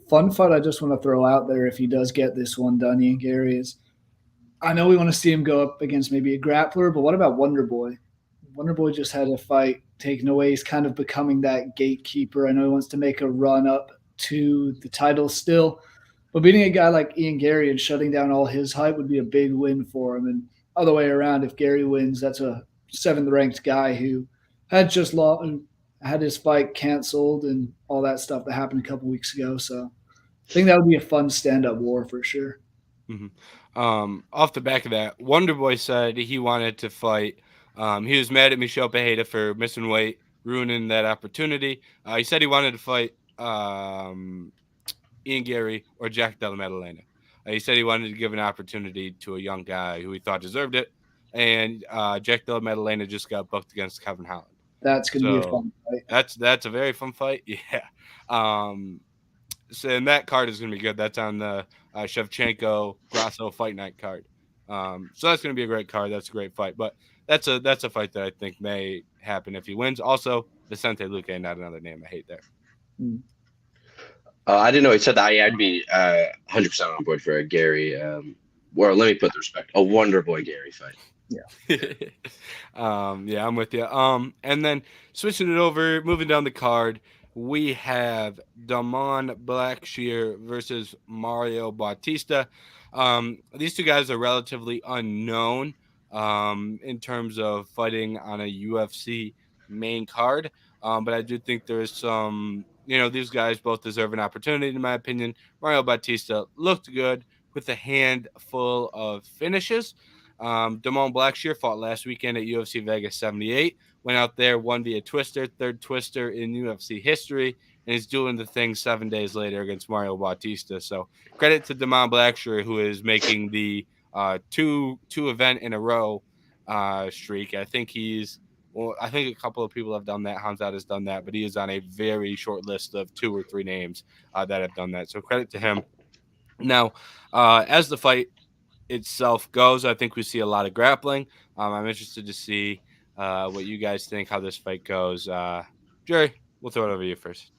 [SPEAKER 2] Fun fight I just want to throw out there if he does get this one done, Ian Gary, is I know we want to see him go up against maybe a grappler, but what about Wonder Boy? Wonder Boy just had a fight taken away. He's kind of becoming that gatekeeper. I know he wants to make a run up to the title still, but beating a guy like Ian Gary and shutting down all his hype would be a big win for him. And other way around, if Gary wins, that's a 7th-ranked guy who had just lost, had his fight canceled and all that stuff that happened a couple weeks ago. So I think that would be a fun stand-up war for sure.
[SPEAKER 1] Mm-hmm. Off the back of that, Wonder Boy said he wanted to fight. He was mad at Michel Pereira for missing weight, ruining that opportunity. He said he wanted to fight Ian Gary or Jack Della Maddalena. He said he wanted to give an opportunity to a young guy who he thought deserved it. And Jack Della Maddalena just got booked against Kevin Holland.
[SPEAKER 2] That's going to be a fun fight.
[SPEAKER 1] That's a very fun fight. Yeah. So and that card is going to be good. That's on the Shevchenko Grasso Fight Night card. So that's going to be a great card. That's a great fight. But that's a fight that I think may happen if he wins. Also, Vicente Luque, not another name I hate there.
[SPEAKER 3] I didn't know he said that. I'd be 100% on board for a Gary. Well, let me put the respect. A Wonder Boy Gary fight.
[SPEAKER 2] Yeah.
[SPEAKER 1] Yeah, I'm with you. And then switching it over, moving down the card, we have Damon Blackshear versus Mario Bautista. These two guys are relatively unknown in terms of fighting on a UFC main card. But I do think there is some, these guys both deserve an opportunity, in my opinion. Mario Bautista looked good with a handful of finishes. Damon Blackshear fought last weekend at UFC Vegas 78. Went out there, won via twister, third twister in UFC history, and he's doing the thing 7 days later against Mario Bautista. So credit to Damon Blackshear, who is making the two event in a row streak. I think a couple of people have done that. Hamzat has done that, but he is on a very short list of 2 or 3 names that have done that. So credit to him. Now, as the fight itself goes, I think we see a lot of grappling. I'm interested to see what you guys think, how this fight goes. Jerry, we'll throw it over to you first.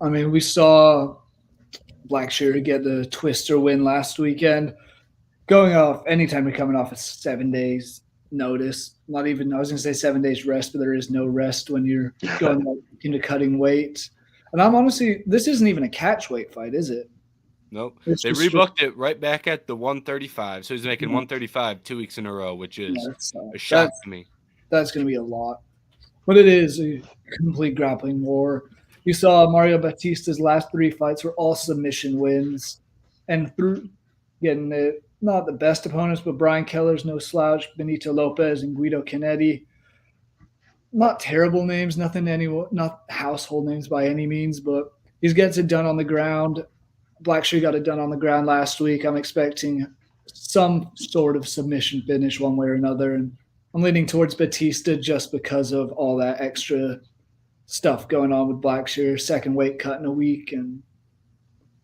[SPEAKER 2] I mean, we saw Blackshear get the twister win last weekend. Anytime you're coming off of 7 days, notice. Not even, I was going to say 7 days rest, but there is no rest when you're going like, into cutting weight. And I'm honestly, this isn't even a catch weight fight, is it?
[SPEAKER 1] Nope.
[SPEAKER 2] It's
[SPEAKER 1] They
[SPEAKER 2] just
[SPEAKER 1] rebooked it right back at the 135. So he's making
[SPEAKER 2] yeah,
[SPEAKER 1] 135 2 weeks in a row, which is a shock
[SPEAKER 2] that's
[SPEAKER 1] to me.
[SPEAKER 2] that's going to be a lot. But it is a complete grappling war. You saw Mario Batista's last three fights were all submission wins, and through getting it, not the best opponents, but Brian Keller's no slouch, Benito Lopez and Guido Canetti. Not terrible names, nothing anyone, not household names by any means, but he gets it done on the ground. Blackshear got it done on the ground last week. I'm expecting some sort of submission finish one way or another, and I'm leaning towards Batista just because of all that extra stuff going on with Blackshear, second weight cut in a week, and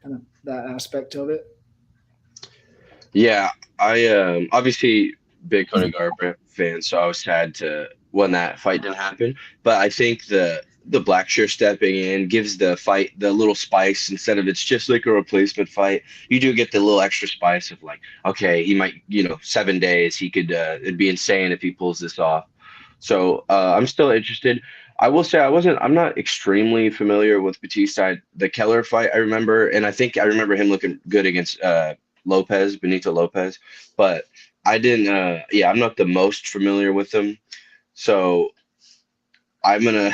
[SPEAKER 2] kind of that aspect of it.
[SPEAKER 3] Yeah, I obviously big Cody Garbrandt fan, so I was sad to when that fight didn't happen. But I think the Blackshear stepping in gives the fight the little spice instead of it's just like a replacement fight. You do get the little extra spice of like, okay, he might, 7 days, he could it'd be insane if he pulls this off. So I'm still interested. I will say I'm not extremely familiar with Batista. The Keller fight I remember, and I think I remember him looking good against Benito Lopez, but I didn't. Yeah, I'm not the most familiar with him, so I'm gonna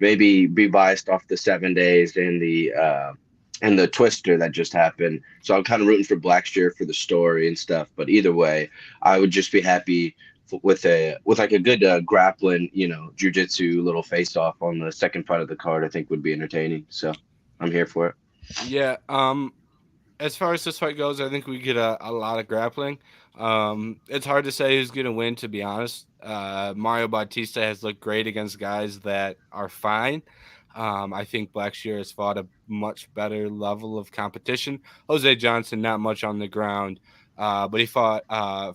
[SPEAKER 3] maybe be biased off the 7 days and the twister that just happened. So I'm kind of rooting for Blackshear for the story and stuff. But either way, I would just be happy with like a good grappling, jujitsu little face off on the second fight of the card. I think would be entertaining. So I'm here for it.
[SPEAKER 1] Yeah. As far as this fight goes, I think we get a lot of grappling. It's hard to say who's going to win, to be honest. Mario Bautista has looked great against guys that are fine. I think Blackshear has fought a much better level of competition. Jose Johnson, not much on the ground, but he fought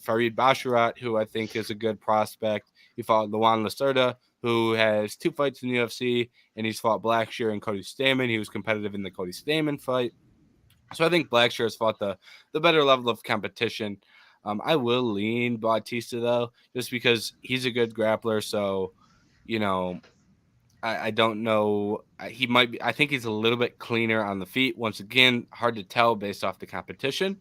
[SPEAKER 1] Farid Basharat, who I think is a good prospect. He fought Luan Lacerda, who has 2 fights in the UFC, and he's fought Blackshear and Cody Stamann. He was competitive in the Cody Stamann fight. So I think Blackshear has fought the better level of competition. I will lean Bautista though, just because he's a good grappler. So, you know, I don't know. He might be. I think he's a little bit cleaner on the feet. Once again, hard to tell based off the competition.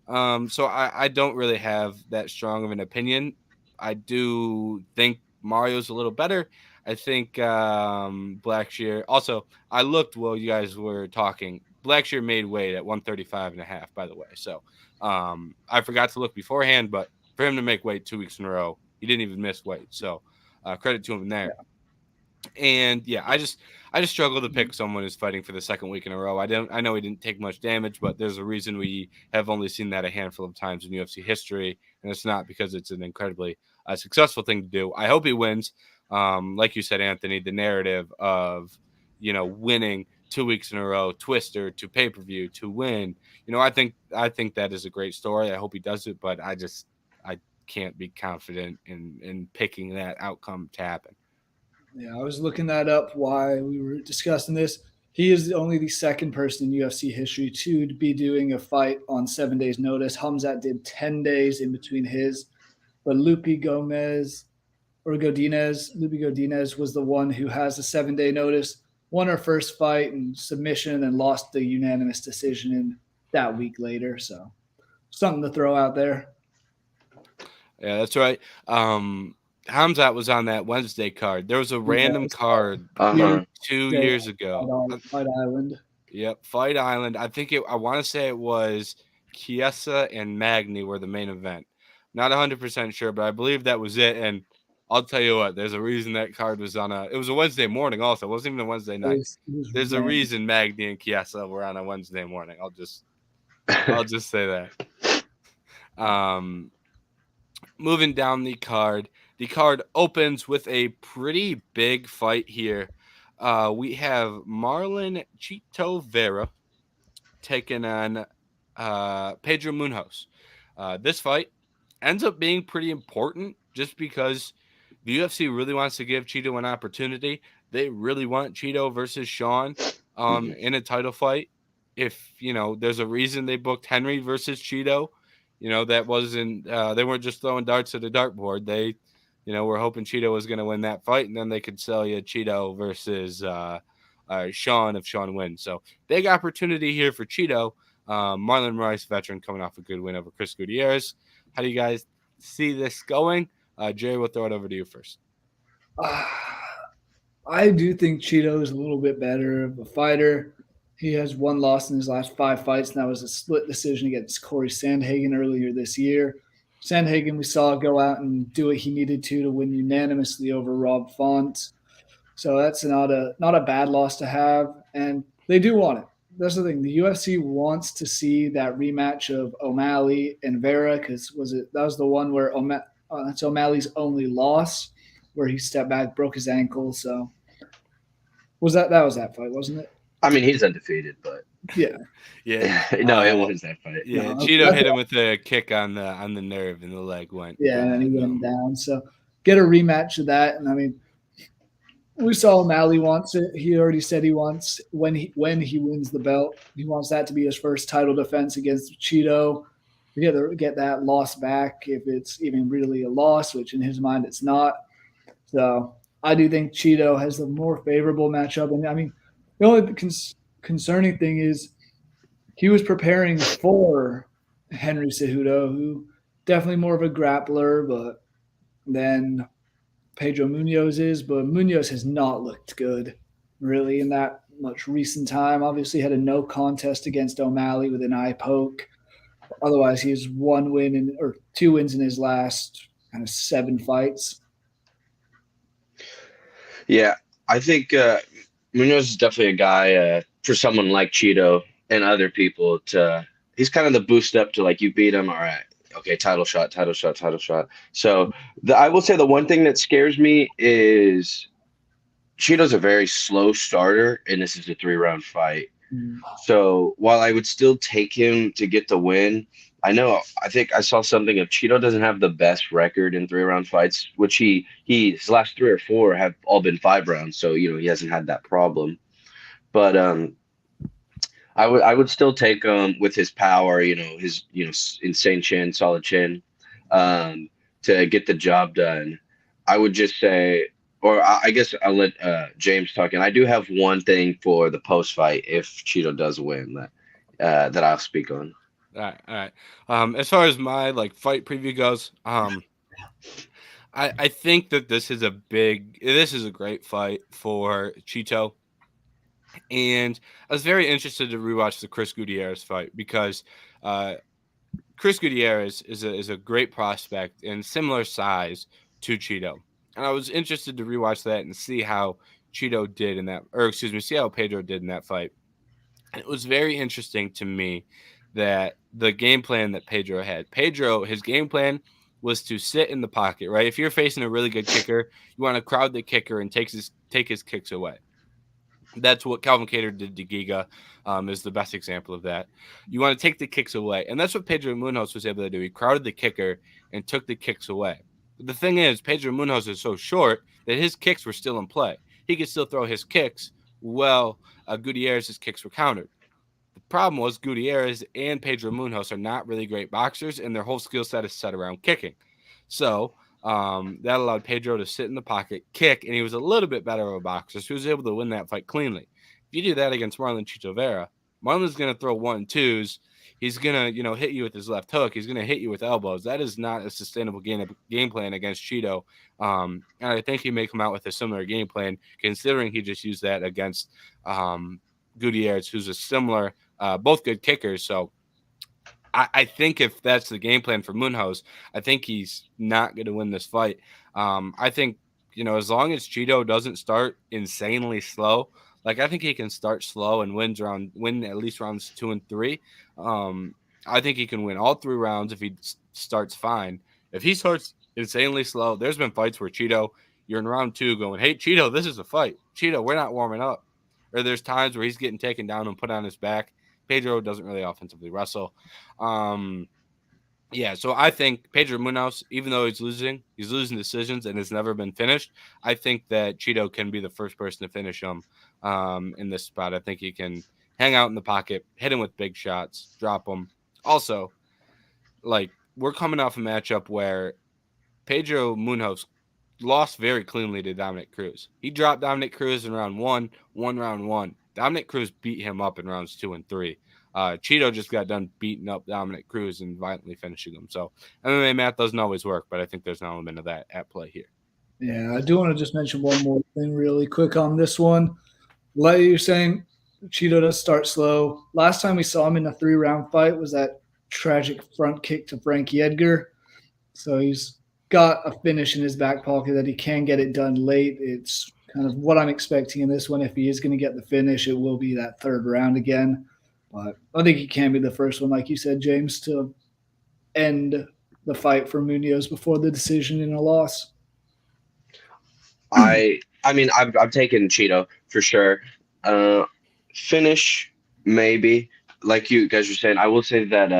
[SPEAKER 1] So I don't really have that strong of an opinion. I do think Mario's a little better. I think Blackshear. Also, I looked while you guys were talking. Blackshear made weight at 135 and a half, by the way. So I forgot to look beforehand, but for him to make weight 2 weeks in a row, he didn't even miss weight. So credit to him there. And yeah, I just struggle to pick someone who's fighting for the second week in a row. I know he didn't take much damage, but there's a reason we have only seen that a handful of times in UFC history, and it's not because it's an incredibly successful thing to do. I hope he wins. Like you said, Anthony, the narrative of winning 2 weeks in a row, Twister to pay per view to win. I think that is a great story. I hope he does it, but I can't be confident in picking that outcome to happen.
[SPEAKER 2] Yeah, I was looking that up while we were discussing this. He is only the second person in UFC history to be doing a fight on 7 days' notice. Hamzat did 10 days in between his, but Lupi Godinez was the one who has a 7 day notice, won her first fight in submission, and lost the unanimous decision in that week later. So something to throw out there.
[SPEAKER 1] Yeah, that's right. Hamzat was on that Wednesday card. There was a random card
[SPEAKER 3] Uh-huh.
[SPEAKER 1] 2 years ago.
[SPEAKER 2] Fight Island.
[SPEAKER 1] Yep, Fight Island. I want to say it was Chiesa and Magny were the main event. Not 100% sure, but I believe that was it. And I'll tell you what, there's a reason that card was on it was a Wednesday morning also. It wasn't even a Wednesday night. There's a reason Magny and Chiesa were on a Wednesday morning. I'll just say that. Moving down the card. The card opens with a pretty big fight here. We have Marlon Chito Vera taking on Pedro Munhoz. This fight ends up being pretty important just because the UFC really wants to give Chito an opportunity. They really want Chito versus Sean in a title fight. If there's a reason they booked Henry versus Chito That wasn't they weren't just throwing darts at a dartboard. They, were hoping Cheeto was going to win that fight, and then they could sell you Cheeto versus Sean if Sean wins. So big opportunity here for Cheeto. Marlon Rice, veteran, coming off a good win over Chris Gutierrez. How do you guys see this going? Jerry, we'll throw it over to you first.
[SPEAKER 2] I do think Cheeto is a little bit better of a fighter. He has one loss in his last 5 fights, and that was a split decision against Corey Sandhagen earlier this year. Sandhagen, we saw go out and do what he needed to win unanimously over Rob Font. So that's not a bad loss to have, and they do want it. That's the thing. The UFC wants to see that rematch of O'Malley and Vera because that was the one where that's O'Malley's only loss, where he stepped back, broke his ankle. So that was that fight, wasn't it?
[SPEAKER 3] I mean, he's undefeated, but
[SPEAKER 2] Yeah.
[SPEAKER 3] no, it was that fight.
[SPEAKER 1] Yeah,
[SPEAKER 2] No,
[SPEAKER 1] Cheeto hit him with a kick on the nerve, and the leg went.
[SPEAKER 2] Yeah, and he went down. So get a rematch of that, and I mean, we saw O'Malley wants it. He already said he wants when he wins the belt, he wants that to be his first title defense against Cheeto. We got to get that loss back if it's even really a loss, which in his mind it's not. So I do think Cheeto has the more favorable matchup. And I mean, the only concerning thing is he was preparing for Henry Cejudo, who definitely more of a grappler, but then Pedro Munoz is, but Munoz has not looked good really in that much recent time. Obviously, had a no contest against O'Malley with an eye poke. Otherwise, he has 2 wins in his last kind of 7 fights.
[SPEAKER 3] Yeah, I think Munoz is definitely a guy for someone like Cheeto and other people he's kind of the boost up to like you beat him, all right, okay, title shot, title shot, title shot. So I will say the one thing that scares me is Cheeto's a very slow starter, and this is a 3-round fight. So while I would still take him to get the win, I think I saw something of Cheeto doesn't have the best record in 3-round fights, which his last 3 or 4 have all been 5 rounds. So, he hasn't had that problem. But I would still take him with his power, his insane chin, solid chin, to get the job done. I would just say, or I guess I'll let James talk. And I do have one thing for the post fight if Cheeto does win that I'll speak on.
[SPEAKER 1] All right. As far as my fight preview goes, I think that this is a great fight for Cheeto. And I was very interested to rewatch the Chris Gutierrez fight because Chris Gutierrez is a great prospect and similar size to Cheeto. And I was interested to rewatch that and see how Cheeto did see how Pedro did in that fight. And it was very interesting to me that the game plan that Pedro had. His game plan was to sit in the pocket, right? If you're facing a really good kicker, you want to crowd the kicker and take his kicks away. That's what Calvin Kattar did to Giga, is the best example of that. You want to take the kicks away. And that's what Pedro Munoz was able to do. He crowded the kicker and took the kicks away. But the thing is, Pedro Munoz is so short that his kicks were still in play. He could still throw his kicks. Well, Gutierrez's kicks were countered. The problem was Gutierrez and Pedro Munoz are not really great boxers, and their whole skill set is set around kicking. So that allowed Pedro to sit in the pocket, kick, and he was a little bit better of a boxer, so he was able to win that fight cleanly. If you do that against Marlon Chito Vera, Marlon's going to throw 1-2s. He's going to, hit you with his left hook. He's going to hit you with elbows. That is not a sustainable game plan against Cheeto. And I think he may come out with a similar game plan, considering he just used that against Gutierrez, who's a similar, both good kickers. So I think if that's the game plan for Munoz, I think he's not going to win this fight. I think, as long as Cheeto doesn't start insanely slow, I think he can start slow and win at least rounds 2 and 3. I think he can win all 3 rounds if he starts fine. If he starts insanely slow, there's been fights where Cheeto, you're in round 2 going, hey, Cheeto, this is a fight. Cheeto, we're not warming up. Or there's times where he's getting taken down and put on his back. Pedro doesn't really offensively wrestle. So I think Pedro Munoz, even though he's losing decisions and has never been finished, I think that Cheeto can be the first person to finish him in this spot. I think he can hang out in the pocket, hit him with big shots, drop him. Also, like we're coming off a matchup where Pedro Munoz lost very cleanly to Dominic Cruz. He dropped Dominic Cruz in round one round one. Dominic Cruz beat him up in rounds 2 and 3. Cheeto just got done beating up Dominic Cruz and violently finishing him. So MMA math doesn't always work, but I think there's an element of that at play here.
[SPEAKER 2] Yeah, I do want to just mention one more thing really quick on this one. Like you're saying, Cheeto does start slow. Last time we saw him in a 3-round fight was that tragic front kick to Frankie Edgar. So he's got a finish in his back pocket that he can get it done late. It's kind of what I'm expecting in this one. If he is going to get the finish, it will be that 3rd round again. But I think he can be the first one, like you said, James, to end the fight for Munoz before the decision in a loss.
[SPEAKER 3] I mean, I've taken Cheeto for sure. Uh, Finish maybe, like you guys were saying. I will say that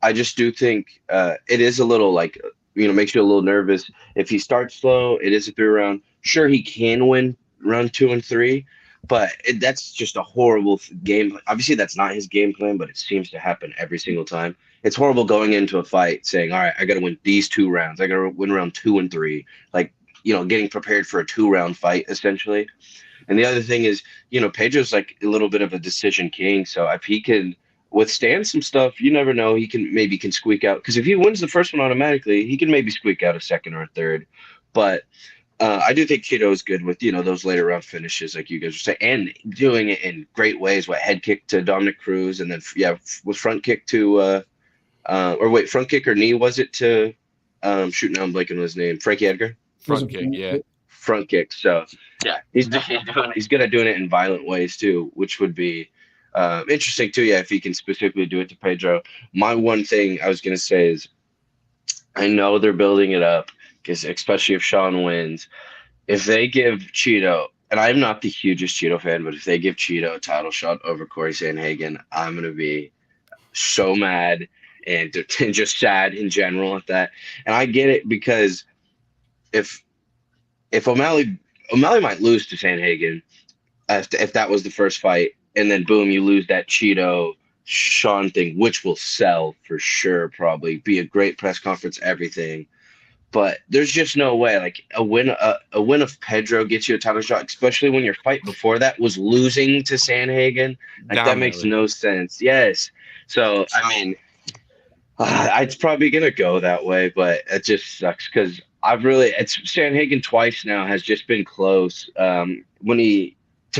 [SPEAKER 3] I just do think it is a little like makes you a little nervous if he starts slow. It is a 3 round. Sure, he can win round 2 and 3, but that's just a horrible game. Obviously, that's not his game plan, but it seems to happen every single time. It's horrible going into a fight saying, "All right, I got to win these 2 rounds. I got to win round 2 and 3." Like getting prepared for a 2 round fight essentially. And the other thing is, Pedro's like a little bit of a decision king. So if he can withstand some stuff, you never know. He can squeak out, because if he wins the first one automatically, he can maybe squeak out a second or a third. But I do think Cheeto is good with those later round finishes, like you guys were saying, and doing it in great ways. What head kick to Dominic Cruz, and then with front kick to front kick or knee was it to shoot, now I'm blanking on his name, Frankie Edgar.
[SPEAKER 1] Front kick, yeah.
[SPEAKER 3] Front kick. So yeah, he's good at doing it in violent ways too, which would be interesting too. Yeah, if he can specifically do it to Pedro. My one thing I was gonna say is, I know they're building it up, because especially if Sean wins, if they give Cheeto, and I'm not the hugest Cheeto fan, but if they give Cheeto a title shot over Corey Sandhagen, I'm gonna be so mad and just sad in general at that. And I get it, because if O'Malley might lose to Sandhagen if that was the first fight, and then boom, you lose that Cheeto Sean thing, which will sell for sure, probably be a great press conference, everything. But there's just no way, like a win of Pedro gets you a title shot, especially when your fight before that was losing to Sandhagen. Like that makes no sense. Yes. So I mean, it's probably gonna go that way, but it just sucks, because it's Sandhagen twice now has just been close. To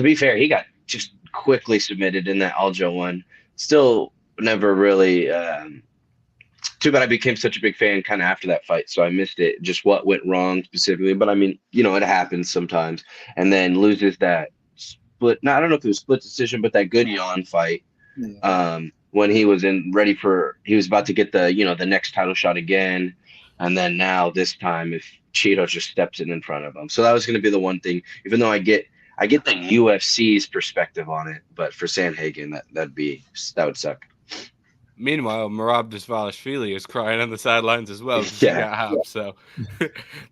[SPEAKER 3] be fair, he got just quickly submitted in that Aljo one. Still never really. Too bad I became such a big fan kind of after that fight, so I missed it. Just what went wrong specifically, but I mean, it happens sometimes. And then loses that split. No, I don't know if it was split decision, but that good Yon fight. Yeah. When he was he was about to get the next title shot again, and then now this time, if Cheeto just steps in front of him, so that was going to be the one thing. Even though I get the UFC's perspective on it, but for Sandhagen, that would suck.
[SPEAKER 1] Meanwhile, Merab Dvalishvili is crying on the sidelines as well, because
[SPEAKER 3] Yeah.
[SPEAKER 1] he got hopped. So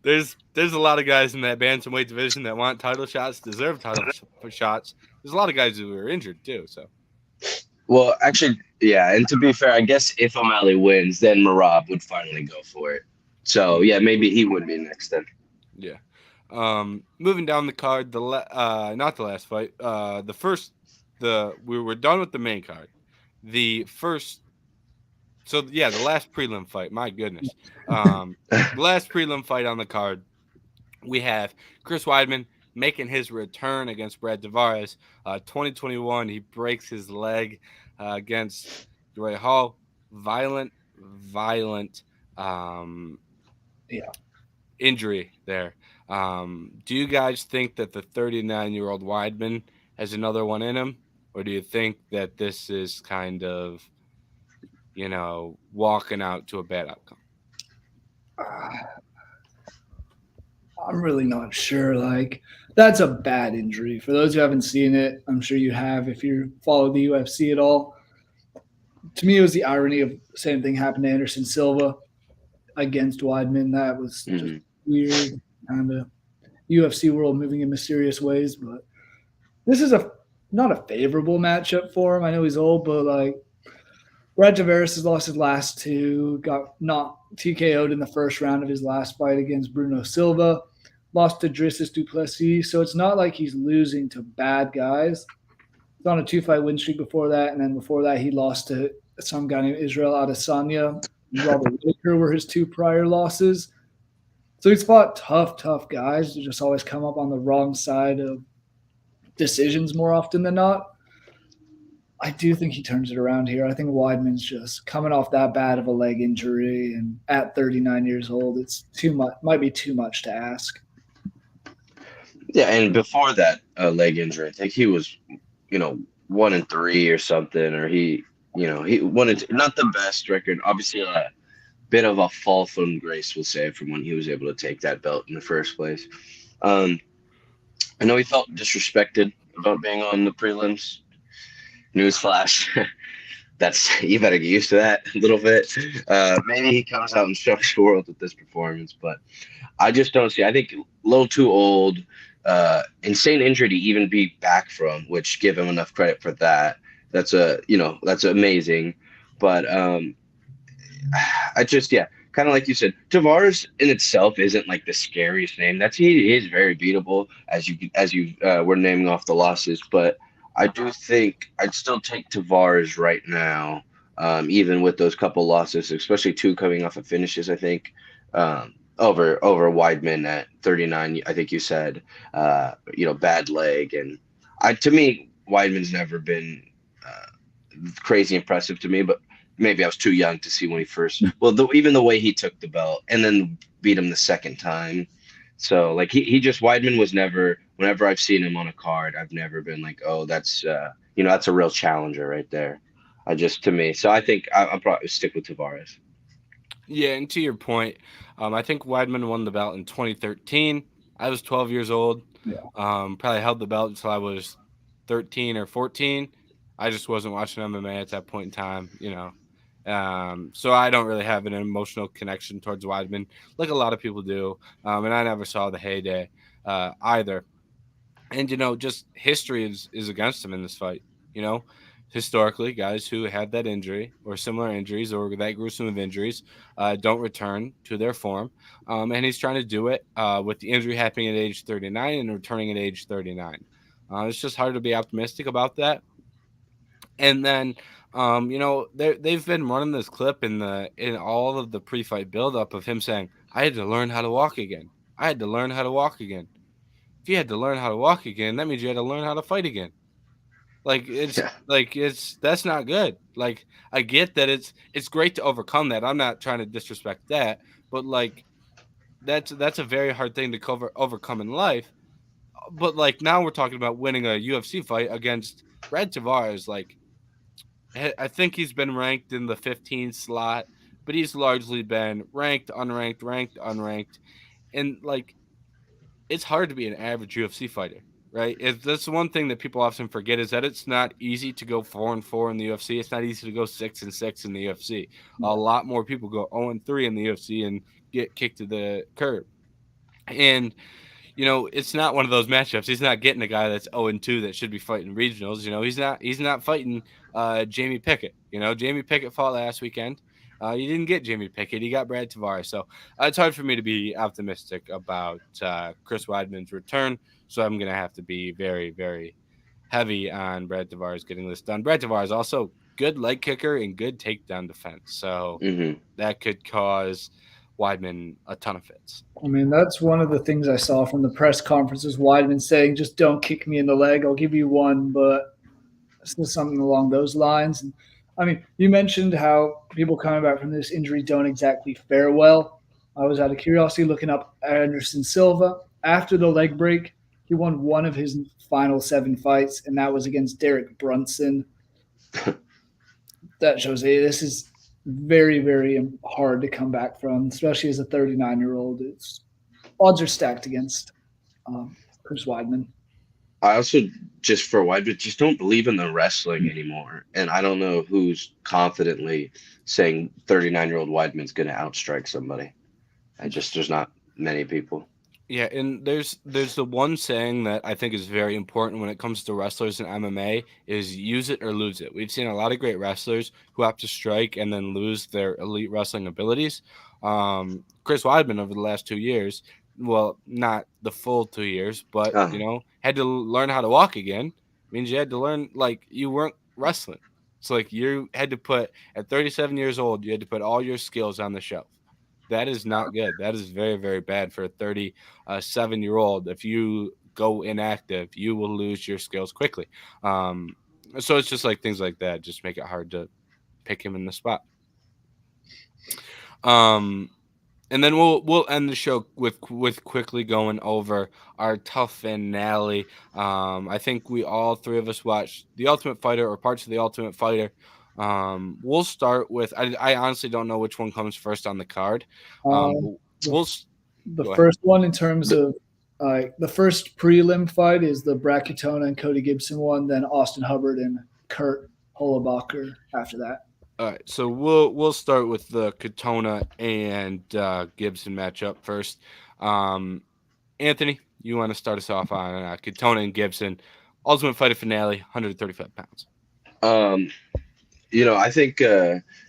[SPEAKER 1] there's a lot of guys in that bantamweight division that want title shots, deserve title shots. There's a lot of guys who are injured too. So.
[SPEAKER 3] Well, actually, yeah, and to be fair, I guess if O'Malley wins, then Merab would finally go for it. So yeah, maybe he would be next then.
[SPEAKER 1] Yeah. Moving down the card, not the last fight. We were done with the main card. The last prelim fight. My goodness. The last prelim fight on the card, we have Chris Weidman making his return against Brad Tavares. 2021, he breaks his leg against Uriah Hall. Violent injury there. Do you guys think that the 39-year-old Weidman has another one in him? Or do you think that this is kind of, walking out to a bad outcome?
[SPEAKER 2] I'm really not sure. Like, that's a bad injury. For those who haven't seen it, I'm sure you have if you follow the UFC at all. To me, it was the irony of the same thing happened to Anderson Silva against Weidman. That was just weird, kind of UFC world moving in mysterious ways. But this is not a favorable matchup for him. I know he's old, but like Brad Tavares has lost his last two, got not TKO'd in the first round of his last fight against Bruno Silva, lost to Drissis Duplessis. So it's not like he's losing to bad guys. He's on a 2-fight win streak before that, and then before that, he lost to some guy named Israel Adesanya. Robert Whitaker were his two prior losses. So he's fought tough guys who just always come up on the wrong side of decisions more often than not. I do think he turns it around here. I think Weidman's just coming off that bad of a leg injury, and at 39 years old, it's too much. Might be too much to ask.
[SPEAKER 3] Yeah, and before that leg injury, I think he was, 1-3 or something, or he wanted not the best record. Obviously, a bit of a fall from grace, we'll say, from when he was able to take that belt in the first place. Um, I know he felt disrespected about being on the prelims. Newsflash. That's you better get used to that a little bit. Maybe he comes out and shocks the world with this performance, but I just don't see. I think a little too old, insane injury to even be back from, which give him enough credit for that. That's amazing. But I just kind of like you said, Tavares in itself isn't like the scariest name. He is very beatable as you were naming off the losses, but I do think I'd still take Tavares right now, even with those couple losses, especially two coming off of finishes. I think over Weidman at 39. I think you said bad leg, and to me Weidman's never been crazy impressive to me, but maybe I was too young to see when he first. Well, even the way he took the belt and then beat him the second time. So like he just Weidman was never. Whenever I've seen him on a card, I've never been like, oh, that's a real challenger right there. To me. So I think I'll probably stick with Tavares.
[SPEAKER 1] Yeah, and to your point, I think Weidman won the belt in 2013. I was 12 years old.
[SPEAKER 2] Yeah.
[SPEAKER 1] Probably held the belt until I was 13 or 14. I just wasn't watching MMA at that point in time. So I don't really have an emotional connection towards Weidman like a lot of people do. And I never saw the heyday either. And just history is against him in this fight. Historically, guys who had that injury or similar injuries or that gruesome of injuries don't return to their form. And he's trying to do it with the injury happening at age 39 and returning at age 39. It's just hard to be optimistic about that. And then, they've been running this clip in all of the pre-fight buildup of him saying, "I had to learn how to walk again. I had to learn how to walk again." If you had to learn how to walk again, that means you had to learn how to fight again.
[SPEAKER 3] Yeah.
[SPEAKER 1] That's not good. Like, I get that it's great to overcome that. I'm not trying to disrespect that, but like that's a very hard thing to overcome in life. But like now we're talking about winning a UFC fight against Brad Tavares. Like, I think he's been ranked in the 15 slot, but he's largely been ranked, unranked, and like it's hard to be an average UFC fighter, right? That's the one thing that people often forget is that it's not easy to go 4-4 in the UFC. It's not easy to go 6-6 in the UFC. A lot more people go 0-3 in the UFC and get kicked to the curb. And it's not one of those matchups. He's not getting a guy that's 0-2 that should be fighting regionals. He's not fighting Jamie Pickett. Jamie Pickett fought last weekend. You didn't get Jamie Pickett. He got Brad Tavares. So it's hard for me to be optimistic about Chris Weidman's return. So I'm going to have to be very, very heavy on Brad Tavares getting this done. Brad Tavares also good leg kicker and good takedown defense. So that could cause Weidman a ton of fits.
[SPEAKER 2] I mean, that's one of the things I saw from the press conferences. Weidman saying, "Just don't kick me in the leg. I'll give you one," but still something along those lines. And I mean, you mentioned how people coming back from this injury don't exactly fare well. I was out of curiosity looking up Anderson Silva after the leg break. He won one of his final 7 fights, and that was against Derek Brunson. That shows this is very, very hard to come back from, especially as a 39-year-old. It's odds are stacked against Chris Weidman.
[SPEAKER 3] I also just for Weidman just don't believe in the wrestling anymore, and I don't know who's confidently saying 39-year-old Weidman's going to outstrike somebody. There's not many people.
[SPEAKER 1] Yeah, and there's the one saying that I think is very important when it comes to wrestlers in MMA is use it or lose it. We've seen a lot of great wrestlers who have to strike and then lose their elite wrestling abilities. Chris Weidman over the last 2 years, well, not the full 2 years, but
[SPEAKER 3] Uh,
[SPEAKER 1] had to learn how to walk again. Means you had to learn like you weren't wrestling. So like you had to put at 37 years old, you had to put all your skills on the shelf. That is not good. That is very, very bad for a 37-year-old. If you go inactive, you will lose your skills quickly. Um, so it's just like things like that just make it hard to pick him in the spot. Um, and then we'll end the show with quickly going over our tough finale. I think we all three of us watched The Ultimate Fighter or parts of The Ultimate Fighter. We'll start with I honestly don't know which one comes first on the card.
[SPEAKER 2] Um, the
[SPEAKER 1] We'll
[SPEAKER 2] the
[SPEAKER 1] go ahead.
[SPEAKER 2] first one in terms of the first prelim fight is the Brackettona and Cody Gibson one, then Austin Hubbard and Kurt Hollabacher after that.
[SPEAKER 1] All right, so we'll start with the Katona and Gibson matchup first. Um, Anthony, you want to start us off on Katona and Gibson, Ultimate Fighter finale, 135 pounds.
[SPEAKER 3] um, I think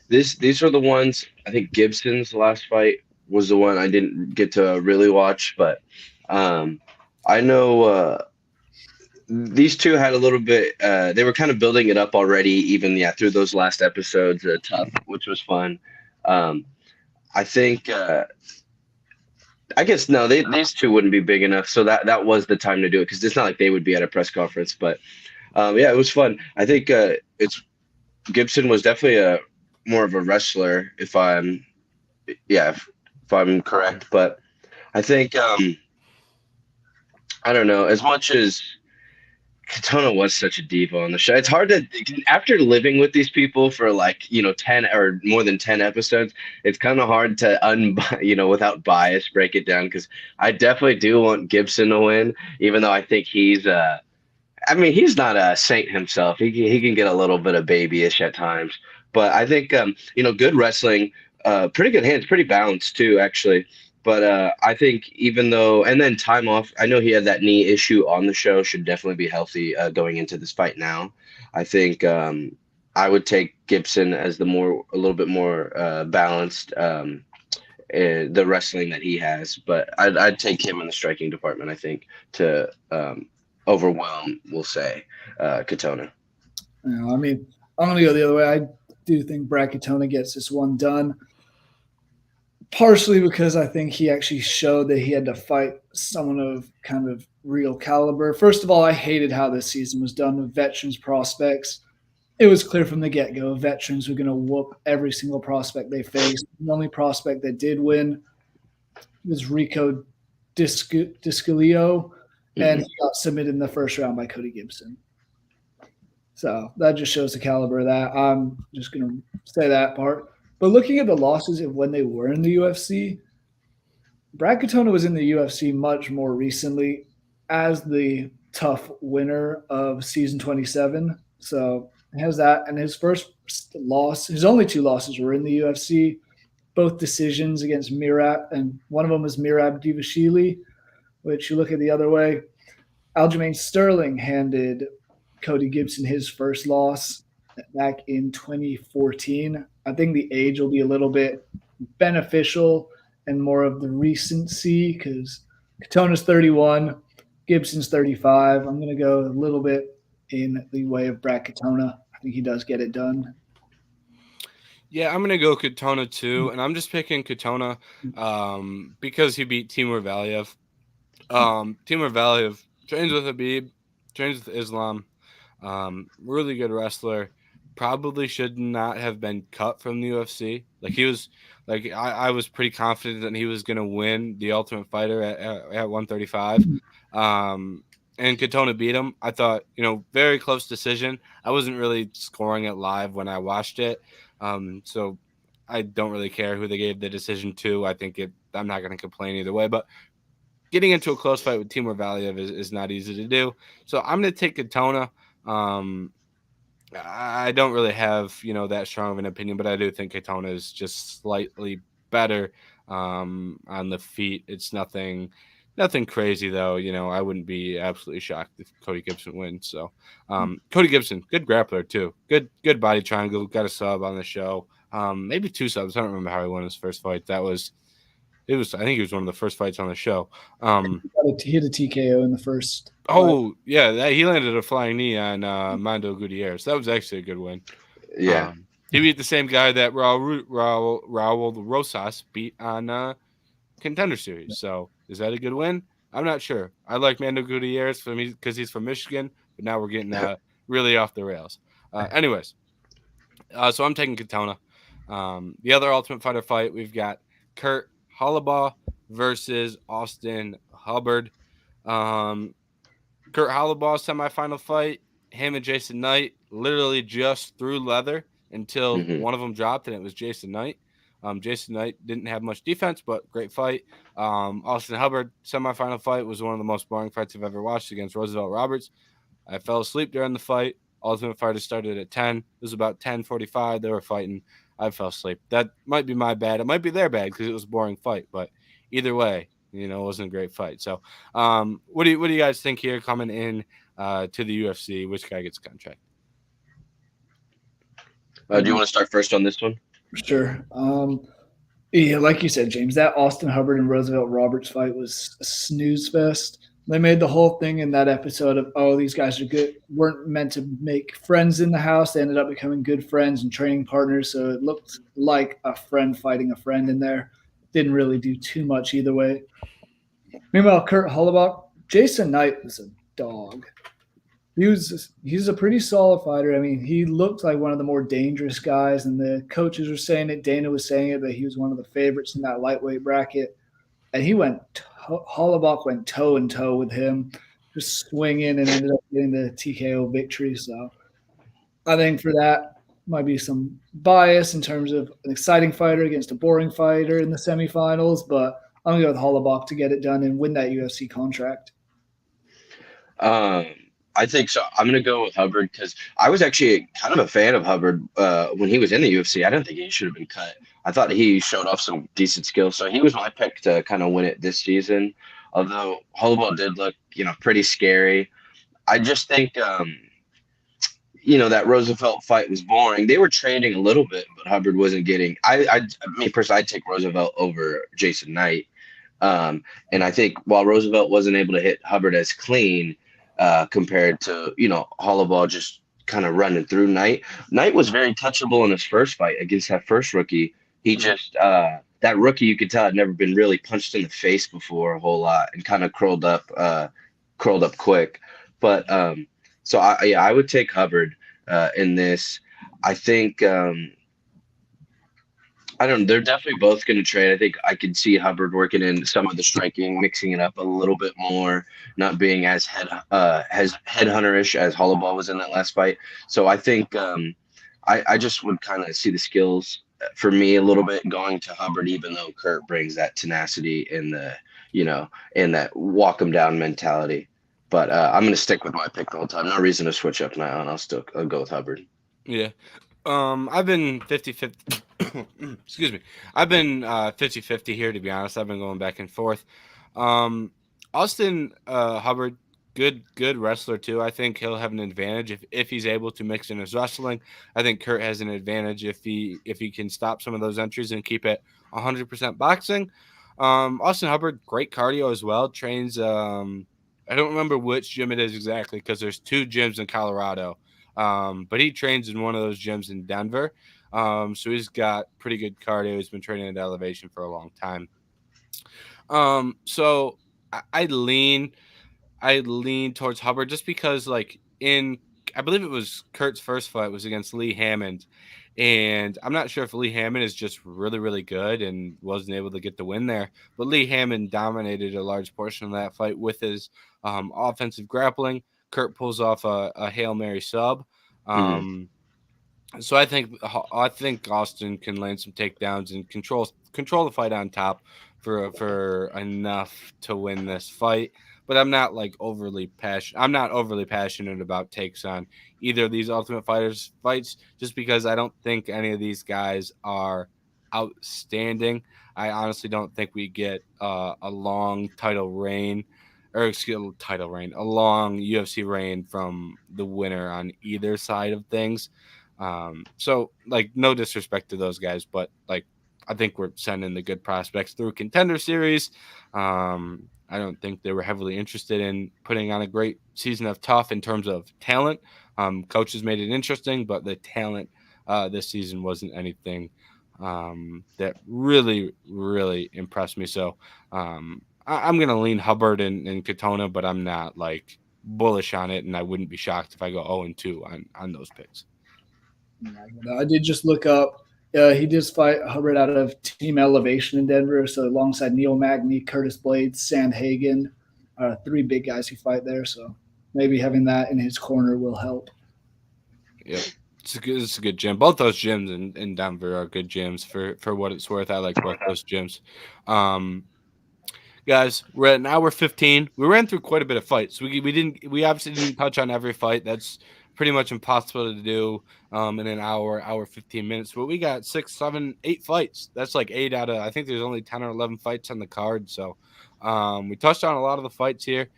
[SPEAKER 3] these are the ones. I think Gibson's last fight was the one I didn't get to really watch, but um, I know these two had a little bit. They were kind of building it up already, even through those last episodes, tough, which was fun. Um, I think. I guess no, these two wouldn't be big enough, so that was the time to do it because it's not like they would be at a press conference. But yeah, it was fun. I think it's Gibson was definitely a more of a wrestler, if I'm correct. But I think I don't know as much as Katona was such a diva on the show. It's hard to after living with these people for like 10 or more than 10 episodes. It's kind of hard to without bias break it down because I definitely do want Gibson to win, even though I think he's I mean, he's not a saint himself. He can get a little bit of babyish at times, but I think good wrestling, pretty good hands, pretty balanced too, actually. But I think even though, and then time off, I know he had that knee issue on the show. Should definitely be healthy going into this fight now. I think I would take Gibson as a little bit more balanced. The wrestling that he has, but I'd take him in the striking department. I think to overwhelm, we'll say, Katona.
[SPEAKER 2] I mean, I'm going to go the other way. I do think Brackettona gets this one done, partially because I think he actually showed that he had to fight someone of kind of real caliber. First of all, I hated how this season was done with veterans prospects. It was clear from the get-go veterans were going to whoop every single prospect they faced. The only prospect that did win was Rico Discalio, and he got submitted in the first round by Cody Gibson. So that just shows the caliber of that. I'm just going to say that part. But looking at the losses of when they were in the UFC, Brad Katona was in the UFC much more recently as the tough winner of season 27. So he has that. And his first loss, his only two losses were in the UFC, both decisions against Mirab, and one of them was Mirab Divashvili, which you look at the other way. Aljamain Sterling handed Cody Gibson his first loss back in 2014. I think the age will be a little bit beneficial and more of the recency because Katona's 31, Gibson's 35. I'm going to go a little bit in the way of Brad Katona. I think he does get it done.
[SPEAKER 1] Yeah, I'm gonna go Katona too, and I'm just picking Katona because he beat Timur Valiev. Timur Valiev trains with Habib, trains with Islam. Really good wrestler. Probably should not have been cut from the UFC. Like he was, like I was pretty confident that he was gonna win the Ultimate Fighter at 135. And Katona beat him. I thought, very close decision. I wasn't really scoring it live when I watched it. So I don't really care who they gave the decision to. I think I'm not going to complain either way. But getting into a close fight with Timur Valiev is not easy to do. So I'm going to take Katona. I don't really have, that strong of an opinion, but I do think Katona is just slightly better on the feet. It's nothing Nothing crazy though. I wouldn't be absolutely shocked if Cody Gibson wins. So, Cody Gibson, good grappler too. Good body triangle. Got a sub on the show. Maybe two subs. I don't remember how he won his first fight. It was. I think he was one of the first fights on the show.
[SPEAKER 2] He had a TKO in the first fight.
[SPEAKER 1] Oh yeah, he landed a flying knee on Mando Gutierrez. That was actually a good win.
[SPEAKER 3] Yeah.
[SPEAKER 1] He beat the same guy that Raul Rosas beat on Contender Series. So is that a good win? I'm not sure. I like Mando Gutierrez for me because he's from Michigan, but now we're getting really off the rails. Anyways, so I'm taking Katona. The other Ultimate Fighter fight, we've got Kurt Hollabaugh versus Austin Hubbard. Um, Kurt Hollabaugh semifinal fight. Him and Jason Knight literally just threw leather until
[SPEAKER 3] Hmm.
[SPEAKER 1] one of them dropped, and it was Jason Knight. Jason Knight didn't have much defense, but great fight. Austin Hubbard semifinal fight was one of the most boring fights I've ever watched against Roosevelt Roberts. I fell asleep during the fight. Ultimate Fighter started at 10. It was about 10:45. They were fighting. I fell asleep. That might be my bad. It might be their bad because it was a boring fight. But either way, it wasn't a great fight. So, what do you guys think here coming in to the UFC? Which guy gets contract?
[SPEAKER 3] Do you want to start first on this one?
[SPEAKER 2] Sure. Yeah, like you said, James, that Austin Hubbard and Roosevelt Roberts fight was a snooze fest. They made the whole thing in that episode of, oh, these guys are good, weren't meant to make friends in the house. They ended up becoming good friends and training partners. So it looked like a friend fighting a friend in there. Didn't really do too much either way. Meanwhile, Kurt Hollabaugh, Jason Knight was a dog. He's a pretty solid fighter. I mean, he looked like one of the more dangerous guys, and the coaches were saying it. Dana was saying it that he was one of the favorites in that lightweight bracket, and Hollabaugh went toe and toe with him, just swinging, and ended up getting the TKO victory. So I think for that might be some bias in terms of an exciting fighter against a boring fighter in the semifinals, but I'm gonna go with Hollabaugh to get it done and win that UFC contract.
[SPEAKER 3] Um, I think so. I'm gonna go with Hubbard because I was actually kind of a fan of Hubbard when he was in the UFC. I didn't think he should have been cut. I thought he showed off some decent skills, so he was my pick to kind of win it this season. Although Hollowell did look, pretty scary. I just think, that Roosevelt fight was boring. They were trading a little bit, but Hubbard wasn't getting. Me personally, I'd take Roosevelt over Jason Knight. And I think while Roosevelt wasn't able to hit Hubbard as clean compared to, Hollowell just kind of running through Knight. Knight was very touchable in his first fight against that first rookie. He just, that rookie, you could tell had never been really punched in the face before a whole lot and kind of curled up quick. But so I would take Hubbard in this. I think, I don't know. They're definitely both going to trade. I think I could see Hubbard working in some of the striking, mixing it up a little bit more, not being as headhunterish as Hollowball was in that last fight. So I think I just would kind of see the skills for me a little bit going to Hubbard, even though Kurt brings that tenacity and and that walk him down mentality. But I'm going to stick with my pick the whole time. No reason to switch up now, and I'll go with Hubbard.
[SPEAKER 1] Yeah. I've been 50-50. Excuse me. I've been 50-50 here, to be honest. I've been going back and forth. Austin Hubbard, good wrestler too. I think he'll have an advantage if he's able to mix in his wrestling. I think Kurt has an advantage if he can stop some of those entries and keep it 100% boxing. Austin Hubbard, great cardio as well. Trains. I don't remember which gym it is exactly because there's two gyms in Colorado. But he trains in one of those gyms in Denver. So he's got pretty good cardio. He's been training at elevation for a long time. So I lean towards Hubbard just because I believe it was Kurt's first fight was against Lee Hammond. And I'm not sure if Lee Hammond is just really, really good and wasn't able to get the win there. But Lee Hammond dominated a large portion of that fight with his offensive grappling. Kurt pulls off a Hail Mary sub. So I think Austin can land some takedowns and control the fight on top for enough to win this fight. But I'm not overly passionate. I'm not overly passionate about takes on either of these Ultimate Fighters fights, just because I don't think any of these guys are outstanding. I honestly don't think we get a long title reign, or excuse title reign, a long UFC reign from the winner on either side of things. So like no disrespect to those guys, but like I think we're sending the good prospects through contender series. I don't think they were heavily interested in putting on a great season of tough in terms of talent. Coaches made it interesting, but the talent this season wasn't anything that really, really impressed me. So I'm going to lean Hubbard and Katona, but I'm not like bullish on it, and I wouldn't be shocked if I go 0-2 on those picks.
[SPEAKER 2] I did just look up. He did fight Hubbard out of Team Elevation in Denver, so alongside Neil Magny, Curtis Blades, Sam Hagen, three big guys who fight there. So maybe having that in his corner will help.
[SPEAKER 1] Yep. It's a good gym. Both those gyms in Denver are good gyms for what it's worth. I like both those gyms. Guys, we're at an hour 15. We ran through quite a bit of fights. We obviously didn't touch on every fight. That's pretty much impossible to do in an hour 15 minutes. But we got 6, 7, 8 fights. That's like 8 out of, I think there's only 10 or 11 fights on the card. So we touched on a lot of the fights here.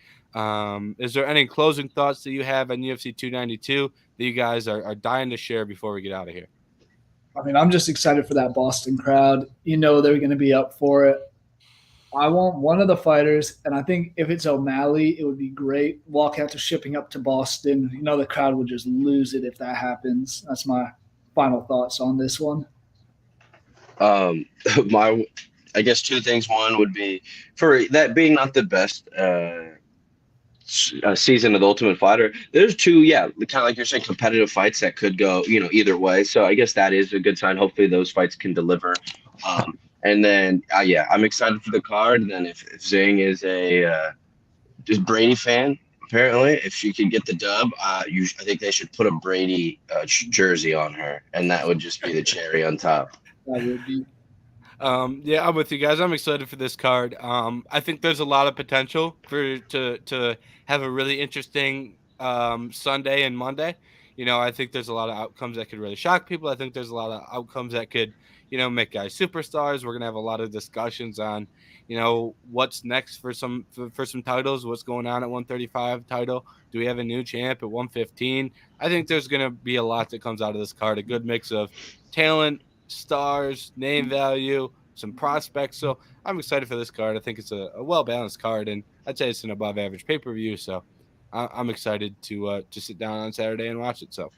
[SPEAKER 1] Is there any closing thoughts that you have on UFC 292 that you guys are dying to share before we get out of here?
[SPEAKER 2] I mean, I'm just excited for that Boston crowd. You know they're going to be up for it. I want one of the fighters, and I think if it's O'Malley, it would be great. Walk after shipping up to Boston. You know the crowd would just lose it if that happens. That's my final thoughts on this one.
[SPEAKER 3] My, I guess two things. One would be for that being not the best season of the Ultimate Fighter. There's two, yeah, kind of like you're saying, competitive fights that could go, either way. So I guess that is a good sign. Hopefully those fights can deliver. And then, yeah, I'm excited for the card. And then if Zing is a just Brady fan, apparently, if she could get the dub, I think they should put a Brady jersey on her, and that would just be the cherry on top.
[SPEAKER 2] That would be.
[SPEAKER 1] Yeah, I'm with you guys. I'm excited for this card. I think there's a lot of potential to have a really interesting Sunday and Monday. I think there's a lot of outcomes that could really shock people. I think there's a lot of outcomes that could, make guys superstars. We're gonna have a lot of discussions on, what's next for some titles. What's going on at 135 title? Do we have a new champ at 115? I think there's gonna be a lot that comes out of this card. A good mix of talent, stars, name value, some prospects. So I'm excited for this card. I think it's a well balanced card, and I'd say it's an above average pay per view. So I'm excited to sit down on Saturday and watch it. So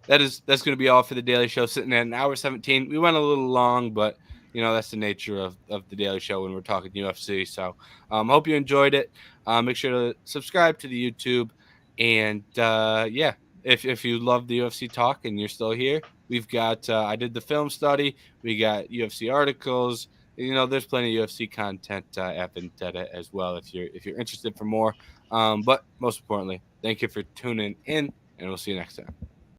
[SPEAKER 1] that's going to be all for the Daily Show. Sitting at an hour 17. We went a little long, but that's the nature of the Daily Show when we're talking UFC. So hope you enjoyed it. Make sure to subscribe to the YouTube, and yeah. If you love the UFC talk and you're still here, we've got I did the film study. We got UFC articles. There's plenty of UFC content at Vendetta as well if you're interested for more. But most importantly, thank you for tuning in, and we'll see you next time.